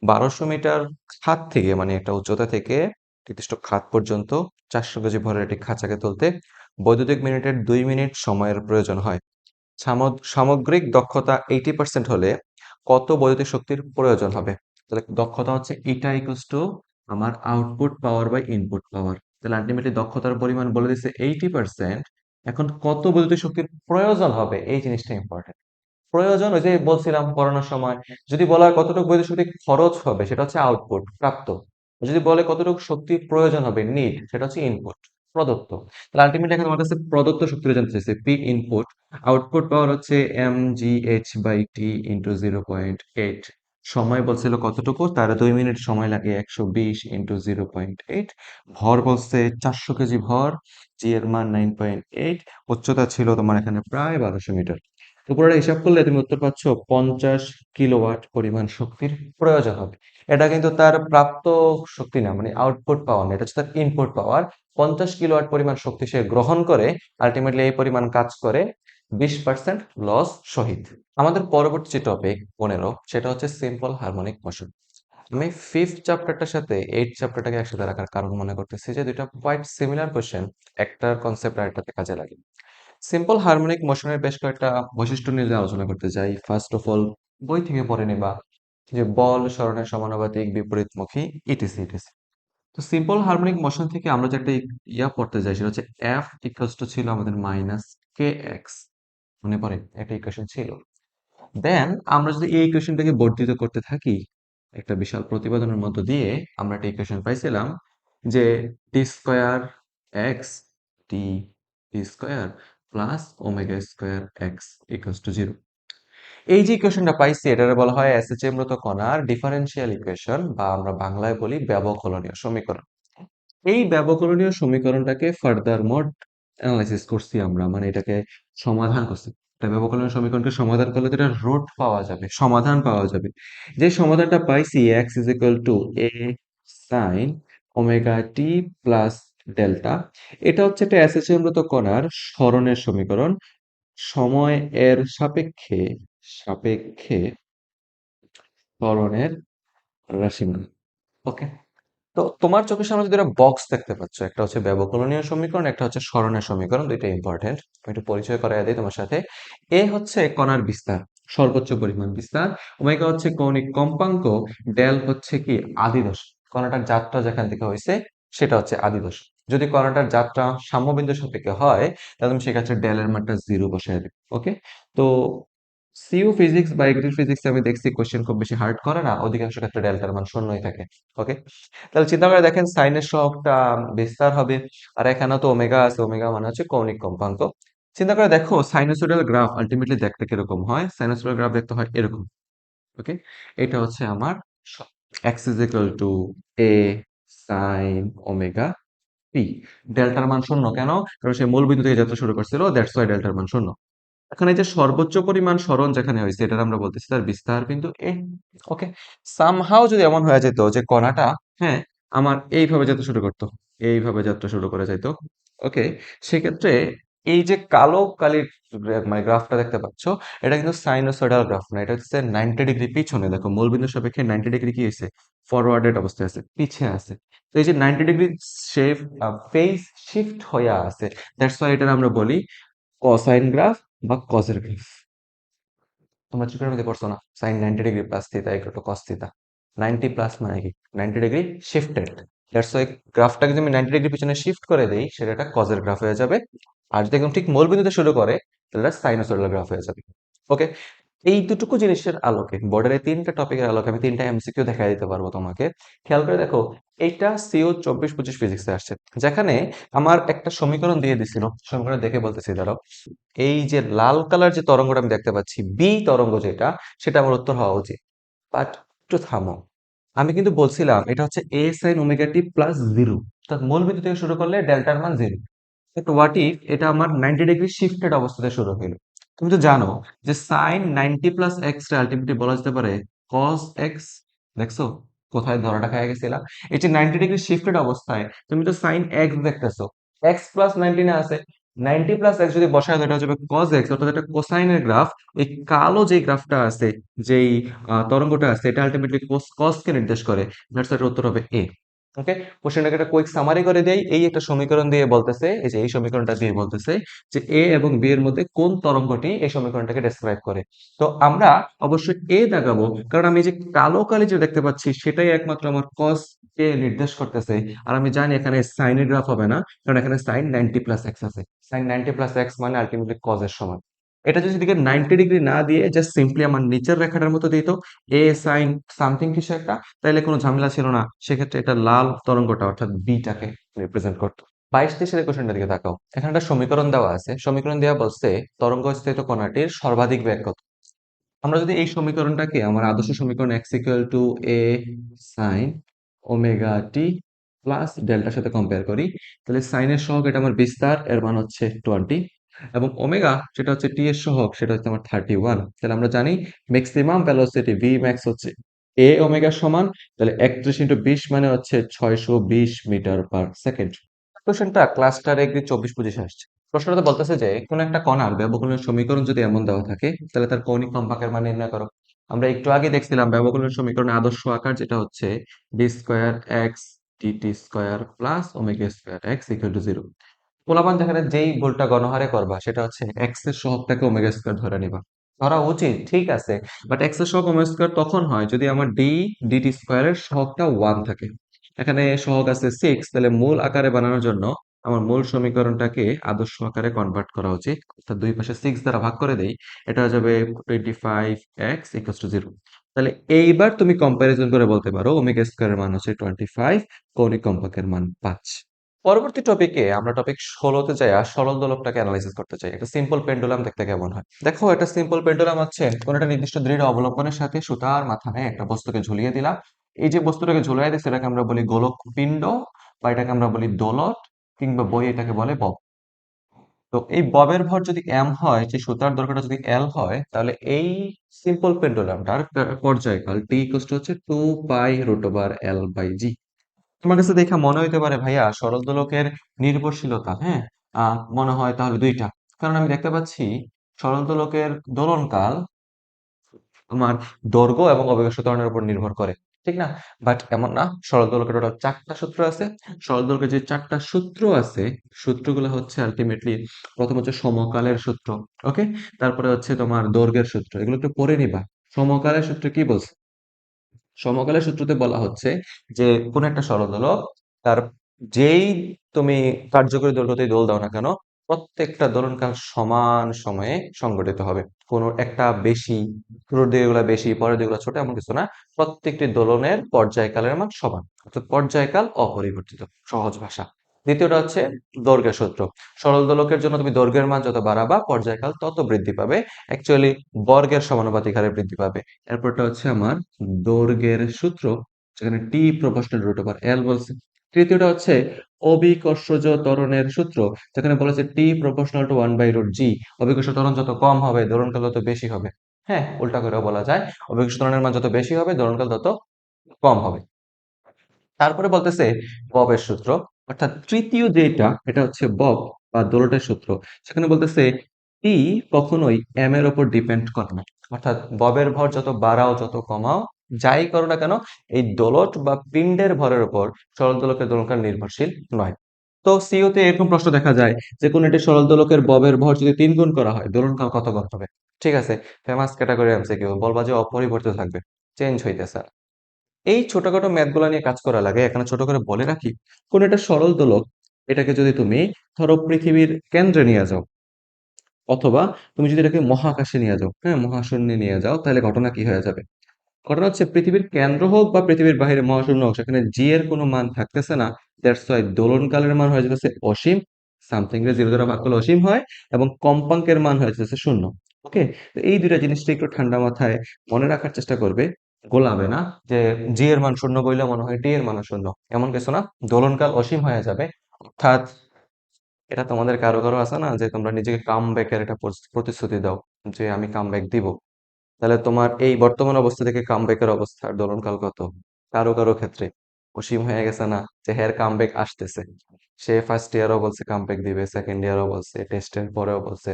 1200 মিটার খাত থেকে, মানে একটা উচ্চতা থেকে নির্দিষ্ট খাত পর্যন্ত 400 কেজি ভরের একটি খাঁচাকে তুলতে বৈদ্যুতিক মিনিটের 2 মিনিট সময়ের প্রয়োজন হয়। সামগ্রিক দক্ষতা 80% হলে কত বৈদ্যুতিক শক্তির প্রয়োজন হবে? তাহলে দক্ষতা হচ্ছে এটা ইকুয়ালস টু আমার output power by input power. তাহলে আলটিমেটলি দক্ষতার পরিমাণ বলে দিচ্ছে 80%। এখন কত বৈদ্যুতিক শক্তির প্রয়োজন হবে, এই জিনিসটা ইম্পর্টেন্ট। প্রয়োজন ওই যে বলছিলাম পড়ানোর সময়, যদি বলা হয় কতটুকু বৈদ্যুতিক শক্তি খরচ হবে সেটা হচ্ছে আউটপুট, প্রাপ্ত। যদি বলে কতটুকু শক্তি প্রয়োজন হবে, নিড, সেটা হচ্ছে ইনপুট, প্রদত্ত। তাহলে আলটিমেটলি এখন আমার কাছে প্রদত্ত শক্তিটা জানতে চাইছে, পি ইনপুট। আউটপুট পাওয়ার হচ্ছে mgh/t ইন্টু 0.8। সময় বলছিল কতটুকু, তার 2 মিনিট সময় লাগে, 120 ইন্টু 0.8। ভর বলছে 400 কেজি ভর, জি এর মান 9.8। উচ্চতা ছিল তোমার এখানে প্রায় 1200 মিটার। উপরে হিসাব করলে তুমি উত্তর পাচ্ছ 50 কিলোওয়াট পরিমাণ শক্তির প্রয়োজন হবে। এটা কিন্তু তার প্রাপ্ত শক্তি না, মানে আউটপুট পাওয়ার না, এটা হচ্ছে তার ইনপুট পাওয়ার। 50 কিলোওয়াট পরিমাণ শক্তি সে গ্রহণ করে, আলটিমেটলি এই পরিমাণ কাজ করে 20% লস সহিত। আমাদের পরবর্তী যে টপিক 15, সেটা হচ্ছে সিম্পল হারমোনিক মোশন। আমি ফিফথ চ্যাপ্টারটার সাথে এইট চ্যাপ্টারটাকে একসাথে রাখার কারণ মনে করতেছি যে দুইটা কোয়াইট সিমিলার কোশ্চেন, একটার কনসেপ্ট আর একটাতে কাজে লাগে। সিম্পল হারমোনিক মোশনের বেশ কয়েকটা বৈশিষ্ট্য নিয়ে যদি আলোচনা করতে যাই, ফার্স্ট অফ অল বই থেকে পড়ে নেবা যে বল, সরণের সমানুপাতিক, বিপরীতমুখী, ইটিসি ইটিসি। তো সিম্পল হারমোনিক মোশন থেকে আমরা যে একটা ইয়া পড়তে যাই, সেটা হচ্ছে এফ ইকুয়ালস টু ছিল আমাদের মাইনাস কে এক্স, মনে পড়ে একটা ইকুয়েশন ছিল। দেন আমরা যদি এই ইকুয়েশনটাকে বর্ধিত করতে থাকি একটা বিশাল প্রতিবেদনের মধ্য দিয়ে, আমরা একটা ইকুয়েশন পাইছিলাম যে T square x T, T square plus omega square x equals to 0। এই যে ইকুয়েশনটা পাইছি এটাকে বলা হয় এসএচএম-রত কণার ডিফারেনশিয়াল ইকুয়েশন, বা আমরা বাংলায় বলি ব্যবকলনীয় সমীকরণ। এই ব্যবকলনীয় সমীকরণটাকে ফার্দার মোড অ্যানালাইসিস করছি আমরা, মানে এটাকে সমাধান করছি। একটা ব্যবকলনীয় সমীকরণকে সমাধান করলে তো এটা রুট পাওয়া যাবে, সমাধান পাওয়া যাবে। যে সমাধানটা পাইছি, x is equal two A sine omega t plus delta. এটা হচ্ছে একটা অ্যাসোসিয়েশনগত কণার সরণের সমীকরণ, সময় এর সাপেক্ষে সাপেক্ষে ত্বরণের রাশিমালা। ওকে, তো তোমার চোখের সামনে যদি একটা বক্স দেখতে পাচ্ছ, একটা হচ্ছে ব্যবকলনীয় সমীকরণ, একটা হচ্ছে সরণের সমীকরণ, দুইটা ইম্পর্টেন্ট। আমি একটু পরিচয় করাই দিই তোমার সাথে। এ হচ্ছে কণার বিস্তার, সর্বোচ্চ পরিমাণ বিস্তার। ওমেগা হচ্ছে কৌণিক কম্পাঙ্ক, ডেল হচ্ছে কি আদিদশ, কণাটার যাত্রা যেখান থেকে হয়েছে সেটা হচ্ছে আদিদশ। যদি কণাটার যাত্রা সাম্যবিন্দু সাপেক্ষে হয়, তাহলে তুমি সেক্ষেত্রে ডেলের মানটা 0 বসায় দেবে। ওকে, তো সিইউ ফিজিক্স বা এগ্রি ফিজিক্স আমি দেখছি কোশ্চেন খুব বেশি হার্ড করে না, অধিকাংশ ক্ষেত্রে ডেল্টার মান শূন্যই থাকে। ওকে, তাহলে চিন্তা করে দেখেন সাইনের সহগটা বিস্তার হবে, আর এখানে তো ওমেগা আছে, ওমেগা মানে হচ্ছে কৌণিক কম্পাঙ্ক। চিন্তা করে দেখো সাইনোসয়েডাল গ্রাফ আলটিমেটলি দেখতে কিরকম হয়, সাইনোসয়েডাল গ্রাফ দেখতে হয় এরকম। ওকে, এটা হচ্ছে আমার x is equal two A sine omega P. ডেল্টার মান শূন্য কেন? কারণ সে মূল বিন্দু থেকে যাত্রা শুরু করছিল, দ্যাটস ওয়াই ডেল্টার মান শূন্য। এখন এই যে সর্বোচ্চ পরিমাণ সরণ যেখানে হয়েছে, এটার আমরা বলতেছি তার বিস্তার বিন্দু এ। ওকে, সামহাও যদি এমন হয়ে যেত যে কণাটা, হ্যাঁ, আমার এইভাবে যাত্রা শুরু করতো, এইভাবে যাত্রা শুরু করে যাইতো। ওকে, সেক্ষেত্রে এই যে কালো কালির মানে গ্রাফটা দেখতে পাচ্ছ, এটা কিন্তু সাইনোসয়েডাল গ্রাফ না, এটা হচ্ছে 90 ডিগ্রি পিছনে। দেখো মূলবিন্দুর সাপেক্ষে 90 ডিগ্রি কি হয়েছে, ফরওয়ার্ডেড অবস্থায় আছে, পিছিয়ে আছে। তো এই যে 90 ডিগ্রি শেপ, ফেজ শিফট হয়ে আছে, দ্যাটস ওয়াই এটা আমরা বলি কোসাইন গ্রাফ বা কজের গ্রাফ। তোমরা ত্রিকোণমিতি পড়ছো না, sine 90 degree plus theta equal to cos theta. 90 plus মানে কি, 90 ডিগ্রি শিফটেড। দ্যাটস ওয়াই গ্রাফটাকে যদি আমি 90 ডিগ্রি পিছনে শিফট করে দেই, সেটা একটা কজের গ্রাফ হয়ে যাবে। আর যদি একদম ঠিক মূল বিন্দুতে শুরু করে, তাহলে সাইনোসয়েডাল গ্রাফ হয়ে যাবে। ওকে, এই দুটুকু জিনিসের আলোকে, বোর্ডের এই তিনটা টপিকের আলোকে আমি তিনটা এমসিকিউ দেখাই দিতে পারবো তোমাকে। খেয়াল করে দেখো, এইটা সিও 24-25 ফিজিক্সে আসছে, যেখানে আমার একটা সমীকরণ দিয়ে দিছিল, সমীকরণ দেখে বলতেছি দাঁড়াও। এই যে লাল কালার যে তরঙ্গটা আমি দেখতে পাচ্ছি, বি তরঙ্গ যেটা, সেটা আমার উত্তর হওয়া উচিত। বাট একটু থামো, আমি কিন্তু বলছিলাম এটা হচ্ছে এ সাইন ওমেগা টি প্লাস 0, অর্থাৎ মূল বিন্দু থেকে শুরু করলে ডেল্টার মান 0। বাট হোয়াট ইফ এটা আমার 90 ডিগ্রি শিফটেড অবস্থাতে শুরু হইলো? তুমি তো জানো যে সাইন 90 প্লাস এক্স রে আলটিমেটলি বলা যেতে পারে কস এক্স। দেখছো কোথায় ধরাটা খাই গেছিলা? এই যে 90 ডিগ্রি শিফটেড অবস্থায় তুমি তো সাইন এক্স দেখতেছো, এক্স প্লাস 90 আছে, 90 প্লাস এক্স যদি বসায় দাও, এটা হচ্ছে কস এক্স, অর্থাৎ এটা কোসাইনের গ্রাফ। এই কালো যে গ্রাফটা আছে, যেই তরঙ্গটা আছে, এটা আলটিমেটলি কস কে নির্দেশ করে। দ্যাটস এর উত্তর হবে এ। ওকে, কোশ্চেনটাকে একটা কুইক সামারি করে দেই। এই একটা সমীকরণ দিয়ে বলতেছে, এই যে এই সমীকরণটা দিয়ে বলতেছে যে এ এবং বি এর মধ্যে কোন তরঙ্গটি এই সমীকরণটাকে ডেসক্রাইব করে। তো আমরা অবশ্যই এ দাগাবো, কারণ আমি যে কালো কালি যে দেখতে পাচ্ছি সেটাই একমাত্র আমার কস কে নির্দেশ করতেছে। আর আমি জানি এখানে সাইনের গ্রাফ হবে না, কারণ এখানে সাইন 90 প্লাস এক্স আছে। সাইন 90 প্লাস এক্স মানে আলটিমেটলি কজের সমান। এটা যদি দিকে 90 ডিগ্রি না দিয়ে জাস্ট সিম্পলি আমার নিচের রেখাটার মতো দিত এ সাইন সামথিং কিছু একটা, তাইলে কোনো ঝামেলা ছিল না। সেক্ষেত্রে এটা লাল তরঙ্গটা অর্থাৎ বিটাকে রিপ্রেজেন্ট করতো। 22-23 কোশ্চেনটার দিকে তাকাও। এখানে একটা সমীকরণ দেওয়া আছে, সমীকরণ দেওয়া বলছে তরঙ্গস্থিত কণাটির সর্বাধিক বেগ কত। আমরা যদি এই সমীকরণটাকে আমার আদর্শ সমীকরণ x equal to A sine omega t plus ডেল্টার সাথে কম্পেয়ার করি, তাহলে সাইনের সহগ এটা আমার বিস্তার, এর মান হচ্ছে 20, এবং ওমেগা যেটা হচ্ছে টি এর সহগ সেটা হচ্ছে আমার 31। তাহলে আমরা জানি ম্যাক্সিমাম ভেলোসিটি ভি ম্যাক্স হচ্ছে এ ওমেগার সমান, তাহলে 31 × 20 মানে হচ্ছে 620 মিটার পার সেকেন্ড। কোশ্চেনটা ক্লাস্টার এগ্রি 24-25 আসছে। প্রশ্নটা বলতেছে যে কোন একটা কণার ব্যবকলনের সমীকরণ যদি এমন দেওয়া থাকে তাহলে তার কৌণিক কম্পাঙ্কের মান নির্ণয় করো। আমরা একটু আগে দেখছিলাম ব্যবকলনের সমীকরণের আদর্শ আকার যেটা হচ্ছে D square X DT square plus omega square X equal to 0। পোলাপান যেখানে যেই ভুলটা গণহারে করবা সেটা হচ্ছে এক্স এর সহগটাকে ওমেগা স্কোয়ার ধরে নিবা। ধরা উচিত, ঠিক আছে, বাট এক্স এর সহগ ওমেগা স্কোয়ার তখন হয় যদি আমার ডিটি স্কোয়ারের সহগটা 1 থাকে। এখানে সহগ আছে 6, তাহলে মূল আকারে বানানোর জন্য আমার মূল সমীকরণটাকে আদর্শ আকারে কনভার্ট করা উচিত, অর্থাৎ দুই পাশে 6 দ্বারা ভাগ করে দেই। এটা হয়ে যাবে 25x ইকুয়ালস টু 0। তাহলে এইবার তুমি কম্প্যারিজন করে বলতে পারো ওমেগা স্কোয়ারের মান হচ্ছে 25, কৌণিক কম্পাঙ্কের মান 5। পরবর্তী টপিকে আমরা টপিক 16তে যাই, সরল দোলকটাকে অ্যানালাইসিস করতে চাই। একটা সিম্পল পেন্ডুলাম দেখতে কেমন হয় দেখো। একটা সিম্পল পেন্ডুলাম হচ্ছে কোন একটা নির্দিষ্ট দৃঢ় অবলম্বনের সাথে সুতার মাথায় একটা বস্তুকে ঝুলিয়ে দিলাম। এই যে বস্তুটাকে ঝুলিয়ে দিচ্ছে এটাকে আমরা বলি গোলক পিণ্ড, বা এটাকে আমরা বলি দোলক, কিংবা বই এটাকে বলে বব। তো এই ববের ভর যদি এম হয়, যে সুতার দৈর্ঘ্যটা যদি এল হয়, তাহলে এই সিম্পল পেন্ডুলামটার পর্যায়কাল টি ইকুয়ালস টু হচ্ছে 2π√L/g। তোমার কাছে দেখা মনে হইতে পারে ভাইয়া সরল দোলকের নির্ভরশীলতা, হ্যাঁ, মনে হয় তাহলে দুইটা। কারণ আমি দেখতে পাচ্ছি সরল দোলকের দোলনকাল তোমার দৈর্ঘ্য এবং অভিকর্ষ ত্বরণের উপর নির্ভর করে, ঠিক না? বাট এমন না, সরল দোলকের টোটাল 4টা সূত্র আছে। সরল দোলকের যে 4টা সূত্র আছে, সূত্রগুলো হচ্ছে আলটিমেটলি প্রথম হচ্ছে সমকালের সূত্র, ওকে, তারপরে হচ্ছে তোমার দৈর্ঘ্যের সূত্র, এগুলো একটু পড়ে নিবা। সমকালের সূত্র কি বলছে? সমকালের সূত্রতে বলা হচ্ছে যে কোন একটা সরলদোলক তার যেই তুমি কার্যকরী দৈর্ঘ্যতেই দোল দাও না কেন, প্রত্যেকটা দোলনকাল সমান সময়ে সংঘটিত হবে। কোনো একটা বেশি, শুরুর দিকে গুলা বেশি পরের দিকে ছোট এমন কিছু না। প্রত্যেকটি দোলনের পর্যায়কালের মান সমান, অর্থাৎ পর্যায়কাল অপরিবর্তিত, সহজ ভাষা। দ্বিতীয়টা হচ্ছে দৈর্ঘ্যের সূত্র। সরল দোলকের জন্য তুমি দৈর্ঘ্যের মান যত বাড়াবা পর্যায়কাল তত বৃদ্ধি পাবে, অ্যাকচুয়ালি বর্গের সমানুপাতিক হারে বৃদ্ধি পাবে। এরপরটা হচ্ছে আমার দৈর্ঘ্যের সূত্র, যেখানে টি প্রপোর্শনাল √L বলছে। তৃতীয়টা হচ্ছে অভিকর্ষজ ত্বরণের সূত্র, যেখানে বলেছে টি প্রপোর্শনাল টু 1/√g। অভিকর্ষ ত্বরণ যত কম হবে দোলনকাল তত বেশি হবে। হ্যাঁ, উল্টা করেও বলা যায়, অভিকর্ষ ত্বরণের মান যত বেশি হবে দোলনকাল তত কম হবে। তারপরে বলতেছে ববের সূত্র, অর্থাৎ তৃতীয় যেটা এটা হচ্ছে বব বা দোলটের সূত্র। সেখানে বলতেছে টি কখনোই এম এর উপর ডিপেন্ড করে না, অর্থাৎ ববের ভর যত বাড়াও যত কমাও যাই করো না কেন, এই দোলট বা পিণ্ডের ভরের উপর সরল দোলকের দোলনকাল নির্ভরশীল নয়। তো সিও তে এরকম প্রশ্ন দেখা যায় যে কোন একটি সরল দোলকের ববের ভর যদি 3 গুণ করা হয় দোলনকাল কত গুণ হবে। ঠিক আছে, ফেমাস ক্যাটাগরি এমসিকিউ, বলবা যে অপরিবর্তিত থাকবে, চেঞ্জ হইতেছে না। এই ছোটখাটো ম্যাথগুলো নিয়ে কাজ করা লাগে। এখানে ছোট করে বলে রাখি, কোন একটা সরল দোলক, এটাকে যদি তুমি ধরো পৃথিবীর কেন্দ্রে নিয়ে যাও, অথবা তুমি যদি এটাকে মহাকাশে নিয়ে যাও, হ্যাঁ, মহাশূন্যে নিয়ে যাও, তাহলে ঘটনা কি হয়ে যাবে? ঘটনা হচ্ছে পৃথিবীর কেন্দ্র হোক বা পৃথিবীর বাইরে মহাশূন্য হোক, সেখানে জি এর কোনো মান থাকতেছে না। দ্যাটস ওয়াই দোলনকালের মান হয়ে যাচ্ছে অসীম, সামথিং রে জিরো দ্বারা ভাগ করলে অসীম হয়, এবং কম্পাঙ্কের মান হয়ে যাচ্ছে শূন্য। ওকে, তো এই দুইটা জিনিসটা একটু ঠান্ডা মাথায় মনে রাখার চেষ্টা করবে, গোলাবে না যে জি এর মান শূন্য বইলে মনে হয় টি এর মান শূন্য, এমন কিছু না। দোলনকাল অসীম হয়ে যাবে, অর্থাৎ এটা তোমাদের কারো কারো আছে না যে তোমরা নিজেকে কাম ব্যাকের একটা প্রতিশ্রুতি দাও যে আমি কাম ব্যাক দিব, তাহলে তোমার এই বর্তমান অবস্থা থেকে কামব্যাকের অবস্থার দোলনকাল কত? কারো কারো ক্ষেত্রে অসীম হয়ে গেছে না, যে হের কামব্যাক আসতেছে। সে ফার্স্ট ইয়ারও বলছে কামব্যাক দিবে, সেকেন্ড ইয়ারও বলছে, টেস্টের পরেও বলছে,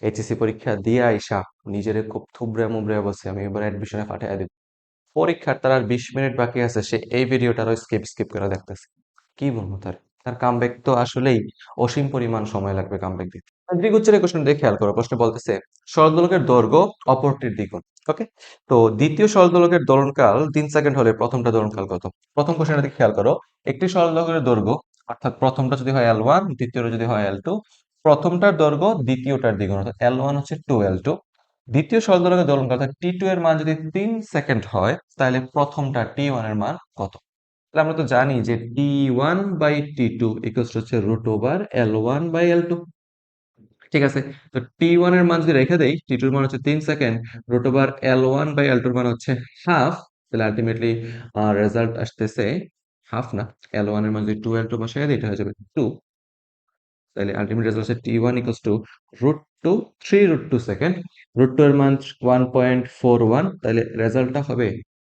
এইচএসসি পরীক্ষা দিয়ে আইসা নিজেরে খুব থুবড়ে মুবড়ে বলছে আমি এবার অ্যাডমিশনে পাঠিয়ে দিব। পরীক্ষার তার আর 20 মিনিট বাকি আছে, সে এই ভিডিওটারও স্কিপ স্কিপ করে দেখতেছে। কি বলবো তার, তার কামব্যাক তো আসলেই অসীম পরিমাণ সময় লাগবে কামব্যাক দিতে। দ্বিগুচ্ছের কোশ্চেন দিয়ে খেয়াল করো, প্রশ্ন বলতেছে সরলদোলকের দৈর্ঘ্য অপরটির দ্বিগুণ। ওকে, তো দ্বিতীয় সরলদোলকের দোলনকাল 3 সেকেন্ড হলে প্রথমটা দোলনকাল কত? প্রথম কোশ্চেনটা দিকে খেয়াল করো, একটি সরলদোলকের দৈর্ঘ্য, অর্থাৎ প্রথমটা যদি হয় L1, দ্বিতীয়টা যদি হয় L2, প্রথমটার দৈর্ঘ্য দ্বিতীয়টার দ্বিগুণ অর্থাৎ L1 হচ্ছে 2L2। দ্বিতীয় সরল দোলকের দোলনকাল অর্থাৎ T2 এর মান যদি 3 সেকেন্ড হয় তাহলে প্রথমটা T1 এর মান কত? তাহলে আমরা তো জানি যে T1/T2 ইকুয়ালস হচ্ছে √L1/L2। ঠিক আছে, তো T1 এর মান যদি রেখে দেই, T2 এর মান হচ্ছে 3 সেকেন্ড, √L1/L2 এর মান হচ্ছে হাফ, তাহলে আলটিমেটলি রেজাল্ট আসতেছে হাফ না, L1 এর মান যদি 2L2 বসাই দিই এটা হয়ে যাবে 2। তাহলে আলটিমেট রেজাল্ট হচ্ছে T1 ইকুয়ালস টু √2, 3√2 সেকেন্ড। √2 এর মান 1.41, তাহলে রেজাল্টটা হবে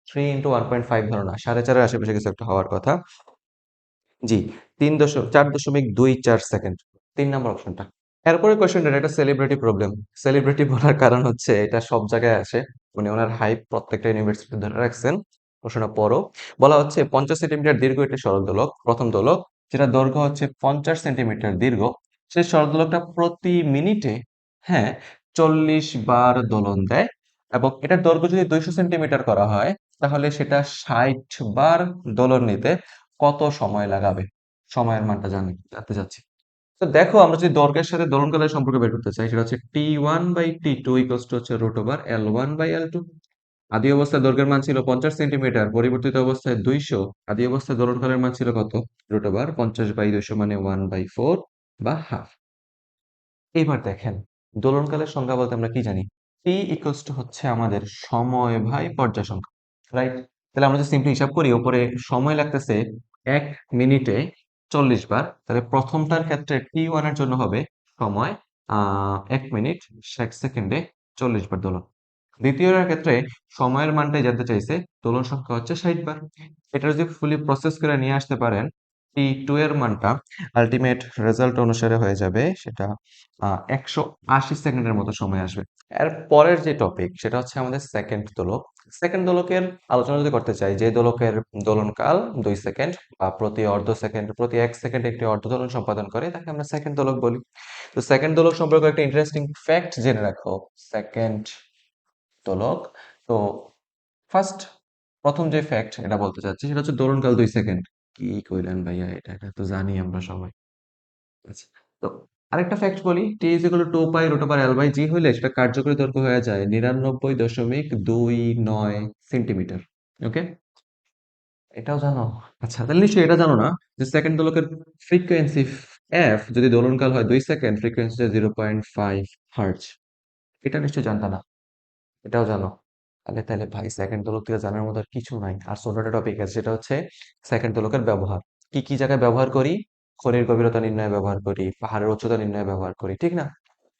3 ইন্টু 1.5, ধরো না 4.5 এর আশেপাশে কিছু একটা হওয়ার কথা। জি, 4.24 সেকেন্ড, 3 নম্বর অপশনটা। এরপরে কোয়েশ্চেনটা একটা সেলিব্রিটি প্রবলেম। সেলিব্রিটি বলার কারণ হচ্ছে এটা সব জায়গায় আসে, মানে ওনার হাইপ প্রত্যেকটা ইউনিভার্সিটি ধরে রাখছেন। প্রশ্নটা পড়ো। বলা হচ্ছে 50 সেন্টিমিটার দীর্ঘ একটি সরল দোলক, প্রথম দোলক যেটা দৈর্ঘ্য হচ্ছে 50 সেন্টিমিটার দীর্ঘ, সেই সরল দোলকটা প্রতি মিনিটে, হ্যাঁ, 40 বার দোলন দেয় এবং এটার দৈর্ঘ্য যদি 200 সেন্টিমিটার করা হয় তাহলে সেটা 60 বার দোলন নিতে কত সময় লাগাবে? সময়ের মানটা জানতে চাচ্ছি। তো দেখো, আমরা যদি দৈর্ঘ্যের সাথে দোলনকালের সম্পর্ক বের করতে চাই, সেটা হচ্ছে T1/T2 ইকুয়ালস টু হচ্ছে √L1/L2। আদি অবস্থায় দৈর্ঘ্যের মান ছিল 50 সেন্টিমিটার, পরিবর্তিত অবস্থায় 200, আদি অবস্থায় দোলনকালের মান ছিল কত? √50/200 মানে 1/4 বা হাফ। এইবার দেখেন, দোলনকালের সংজ্ঞা বলতে আমরা কি জানি? টি ইকুয়ালস টু হচ্ছে আমাদের সময় ভাই পর্যায় সংখ্যা, রাইট? তাহলে আমরা যদি সিম্পলি হিসাব করি, উপরে সময় লাগতেছে 1 মিনিটে 40 বার, তাহলে প্রথমটার ক্ষেত্রে T1 এর জন্য হবে সময় 1 মিনিট 60 সেকেন্ডে 40 বার দোলন। দ্বিতীয়টার ক্ষেত্রে সময়ের মানটাই জানতে চাইছে, দোলন সংখ্যা হচ্ছে 60 বার। এটা যদি ফুলি প্রসেস করে নিয়ে আসতে পারেন, T2 এর মানটা আলটিমেট রেজাল্ট অনুসারে হয়ে যাবে সেটা 180 সেকেন্ডের মতো সময় আসবে। এর পরের যে টপিক সেটা হচ্ছে আমাদের সেকেন্ড দোলক। সেকেন্ড দোলকের আলোচনা যদি করতে চাই, যে দোলকের দোলনকাল 2 সেকেন্ড বা প্রতি অর্ধ সেকেন্ড, প্রতি 1 সেকেন্ড একটি অর্ধ দোলন সম্পাদন করে, তাকে আমরা সেকেন্ড দোলক বলি। তো সেকেন্ড দোলক সম্পর্কে একটা ইন্টারেস্টিং ফ্যাক্ট জেনে রাখো। সেকেন্ড দোলক, তো ফার্স্ট, প্রথম যে ফ্যাক্ট এটা বলতে চাচ্ছি সেটা হচ্ছে দোলনকাল 2 সেকেন্ড। কি কইলেন ভাইয়া, এটা এটা তো জানি আমরা সবাই। আচ্ছা, তো আরেকটা ফ্যাক্ট বলি, টি ইজ ইকুয়াল টু 2π√L/g হইলে সেটা কার্যকরী দৈর্ঘ্য হয়ে যায় 99.29 সেন্টিমিটার। ওকে, এটাও জানো? আচ্ছা, তাহলে নিশ্চয়ই এটা জানো না যে সেকেন্ড দোলকের ফ্রিকোয়েন্সি এফ যদি দোলনকাল হয় 2 সেকেন্ড, ফ্রিকোয়েন্সি 0.5 হার্জ। এটা নিশ্চয়ই জানতা না? এটাও জানো? তাহলে তাহলে ভাই সেকেন্ড দোলক থেকে জানার মতো আর কিছু নাই। আর ছোট একটা টপিক আছে, সেটা হচ্ছে সেকেন্ড দোলকের ব্যবহার। কি কি জায়গায় ব্যবহার করি? খনির গভীরতা নির্ণয়ে ব্যবহার করি, পাহাড়ের উচ্চতা নির্ণয়ে ব্যবহার করি, ঠিক না?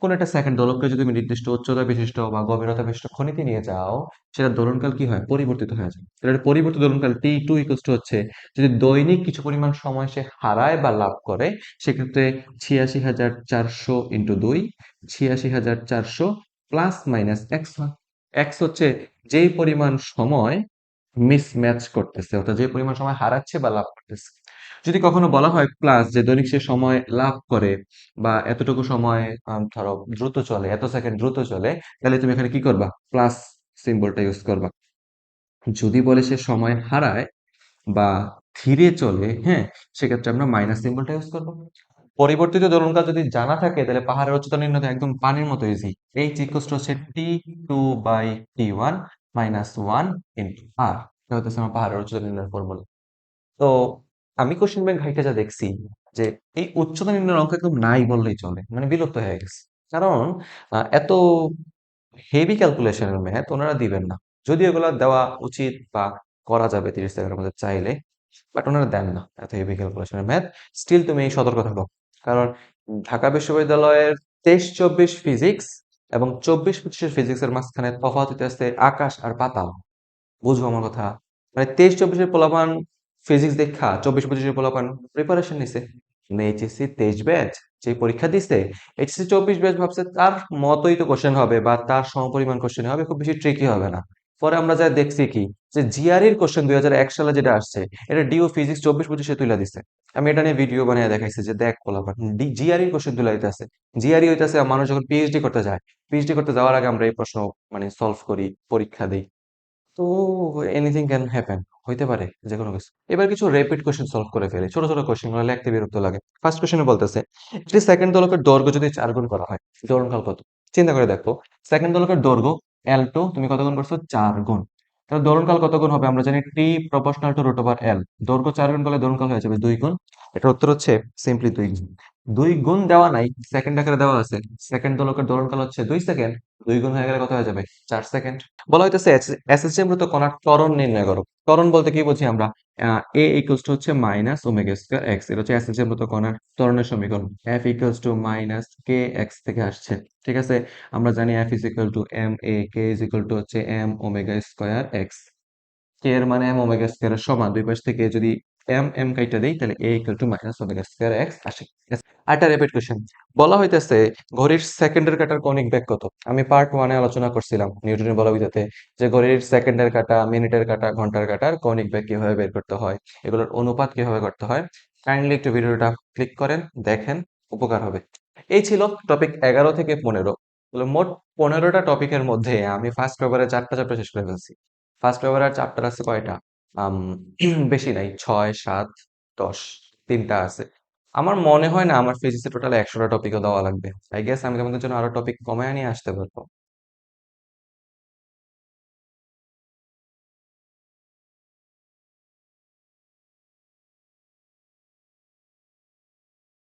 কোন একটা সেকেন্ড দোলককে যদি তুমি নির্দিষ্ট উচ্চতা বিশিষ্ট বা গভীরতা বিশিষ্ট খনিতে নিয়ে যাও, সেটা দোলনকাল কি হয়? পরিবর্তিত হয়ে যায়। তাহলে পরিবর্তিত দোলনকাল T2 ইকুয়ালস টু হচ্ছে, যদি দৈনিক কিছু পরিমাণ সময় সে হারায় বা লাভ করে, সেক্ষেত্রে 86,400 ইন্টু 2, 86,400 প্লাস মাইনাস এক্স হয়। এক্স হচ্ছে যেই পরিমাণ সময় মিসম্যাচ করতেছে, অর্থাৎ যে পরিমাণ সময় হারাচ্ছে বা লাভ করতেছে। যদি কখনো বলা হয় প্লাস, যে দৈনিক সে সময় লাভ করে বা এতটুকু সময় ধরো দ্রুত চলে, এত সেকেন্ড দ্রুত চলে, তাহলে তুমি এখানে কি করবা? প্লাস সিম্বলটা ইউজ করবা। যদি বলে সে সময় হারায় বা ধীরে চলে, হ্যাঁ, সেক্ষেত্রে আমরা মাইনাস সিম্বলটা ইউজ করবো। পরিবর্তিত দোলনকাল যদি জানা থাকে তাহলে পাহাড়ের উচ্চতা নির্ণয় তো একদম পানির মতো ইজি। এইচ ইকুয়ালস টু হচ্ছে T2/T1 মাইনাস 1 ইন্টু আর, এটা হচ্ছে আমার পাহাড়ের উচ্চতা নির্ণয়ের ফর্মুলা। তো আমি কোশ্চেন ব্যাংক ঘাইটে যা দেখছি, যে এই উচ্চতা নির্ণয়ের অঙ্ক একদম নাই বললেই চলে, মানে বিলুপ্ত হয়ে গেছে। কারণ এত হেভি ক্যালকুলেশনের ম্যাথ ওনারা দিবেন না। যদিও এগুলো দেওয়া উচিত বা করা যাবে 30 সেকেন্ডের মধ্যে চাইলে, বাট ওনারা দেন না এত হেভি ক্যালকুলেশনের ম্যাথ। স্টিল তুমি এই সতর্ক থাকো, কারণ ঢাকা বিশ্ববিদ্যালয়ের 23-24 ফিজিক্স এবং 24-25 ফিজিক্সের মাঝখানে তফাৎ হইতেছে আকাশ আর পাতাল। বুঝবো আমার কথা? মানে 23-24 পোলাপান ফিজিক্স দেখা 24-25 পোলাপান প্রিপারেশন নিছে, মানে এইচএসসি 23 ব্যাচ যে পরীক্ষা দিছে, এইচএসসি 24 ব্যাচ ভাবছে তার মতোই তো কোশ্চেন হবে বা তার সমপরিমাণ কোশ্চেন হবে, খুব বেশি ট্রিকি হবে না। পরে আমরা যা দেখছি কি, যে জিআরইর কোশ্চেন 2001 সালে যেটা আসছে, এটা ডিও ফিজিক্স 24-25 তুলে দিছে। আমি এটা নিয়ে ভিডিও বানিয়ে দেখাইছি যে দেখ পোলাপান জিআরইর কোশ্চেন তুলে দিতেছে। জিআরই হইতাছে মানুষ যখন পিএইচডি করতে যায়, পিএইচডি করতে যাওয়ার আগে আমরা এই প্রশ্ন মানে সলভ করি, পরীক্ষা দিই। তো এনিথিং ক্যান হ্যাপেন। হইতে পারে যে কোনো কিছু। এবার কিছু র্যাপিড কোয়েশ্চেন সলভ করে ফেলি। ছোট ছোট কোয়েশ্চেন গুলো লিখতে বিরক্ত লাগে। ফার্স্ট কোয়েশ্চেনে বলতেছে একটি সেকেন্ড দোলকের দৈর্ঘ্য যদি 4 গুণ করা হয়, দোলনকাল কত? চিন্তা করে দেখো, সেকেন্ড দোলকের দৈর্ঘ্য L2 তুমি কত গুণ করছো? 4 গুণ। তাহলে দোলনকাল কত গুণ হবে? আমরা জানি T proportional to root over L। দৈর্ঘ্য 4 গুণ করলে দোলনকাল হয়ে যাবে 2 গুণ। এটার উত্তর হচ্ছে সিম্পলি 2 গুণ। 2 গুণ দেওয়া নাই, সেকেন্ড আকারে দেওয়া আছে। সেকেন্ড দোলকের দোলনকাল হচ্ছে 2 সেকেন্ড। 2 গুণ হয়ে গেলে কত হয়ে যাবে? 4 সেকেন্ড। বলা হইতেছে এসএসএম মৃত কণার ত্বরণ নির্ণয় করো। ত্বরণ বলতে কি বুঝি আমরা? এ ইকুয়ালস টু হচ্ছে মাইনাস ওমেগা স্কয়ার এক্স। এটা হচ্ছে এসএসএম মৃত কণার ত্বরণের সমীকরণ। F equals to minus K X থেকে আসছে। ঠিক আছে, আমরা জানি F is equal to M A, K is equal to হচ্ছে M omega square X. K এর মানে এম ওমেগা স্কয়ার এর সমান। দুই পাশ থেকে যদি এম এম কাইটা দেই তাহলে A equal to minus omega square x আসে। আরেকটা রিপিট কোশ্চেন, বলা হইতেছে ঘড়ির সেকেন্ডের কাটার কৌণিক বেগ কত? আমি পার্ট ওয়ানে আলোচনা করছিলাম নিউটনের বলবিদ্যাতে যে ঘড়ির সেকেন্ডের কাটা, মিনিটের কাটা, ঘন্টার কাটার কৌণিক বেগ কিভাবে বের করতে হয়, এগুলোর অনুপাত কিভাবে করতে হয়। কাইন্ডলি একটু ভিডিওটা ক্লিক করেন, দেখেন, উপকার হবে। এই ছিল টপিক 11 থেকে 15। মোট 15টা টপিকের মধ্যে আমি ফার্স্ট পেপারে 4টা চ্যাপ্টার শেষ করে ফেলছি। ফার্স্ট পেপারের চ্যাপ্টার আছে কয়টা? আম, বেশি নাই, 6, 7, 10, 3টা আছে। আমার মনে হয় না আমার ফিজিক্সে টোটাল 100টা টপিকও দেওয়া লাগবে। আই গেস আমি তোমাদের জন্য আরো টপিক কমায় নিয়ে আসতে পারবো।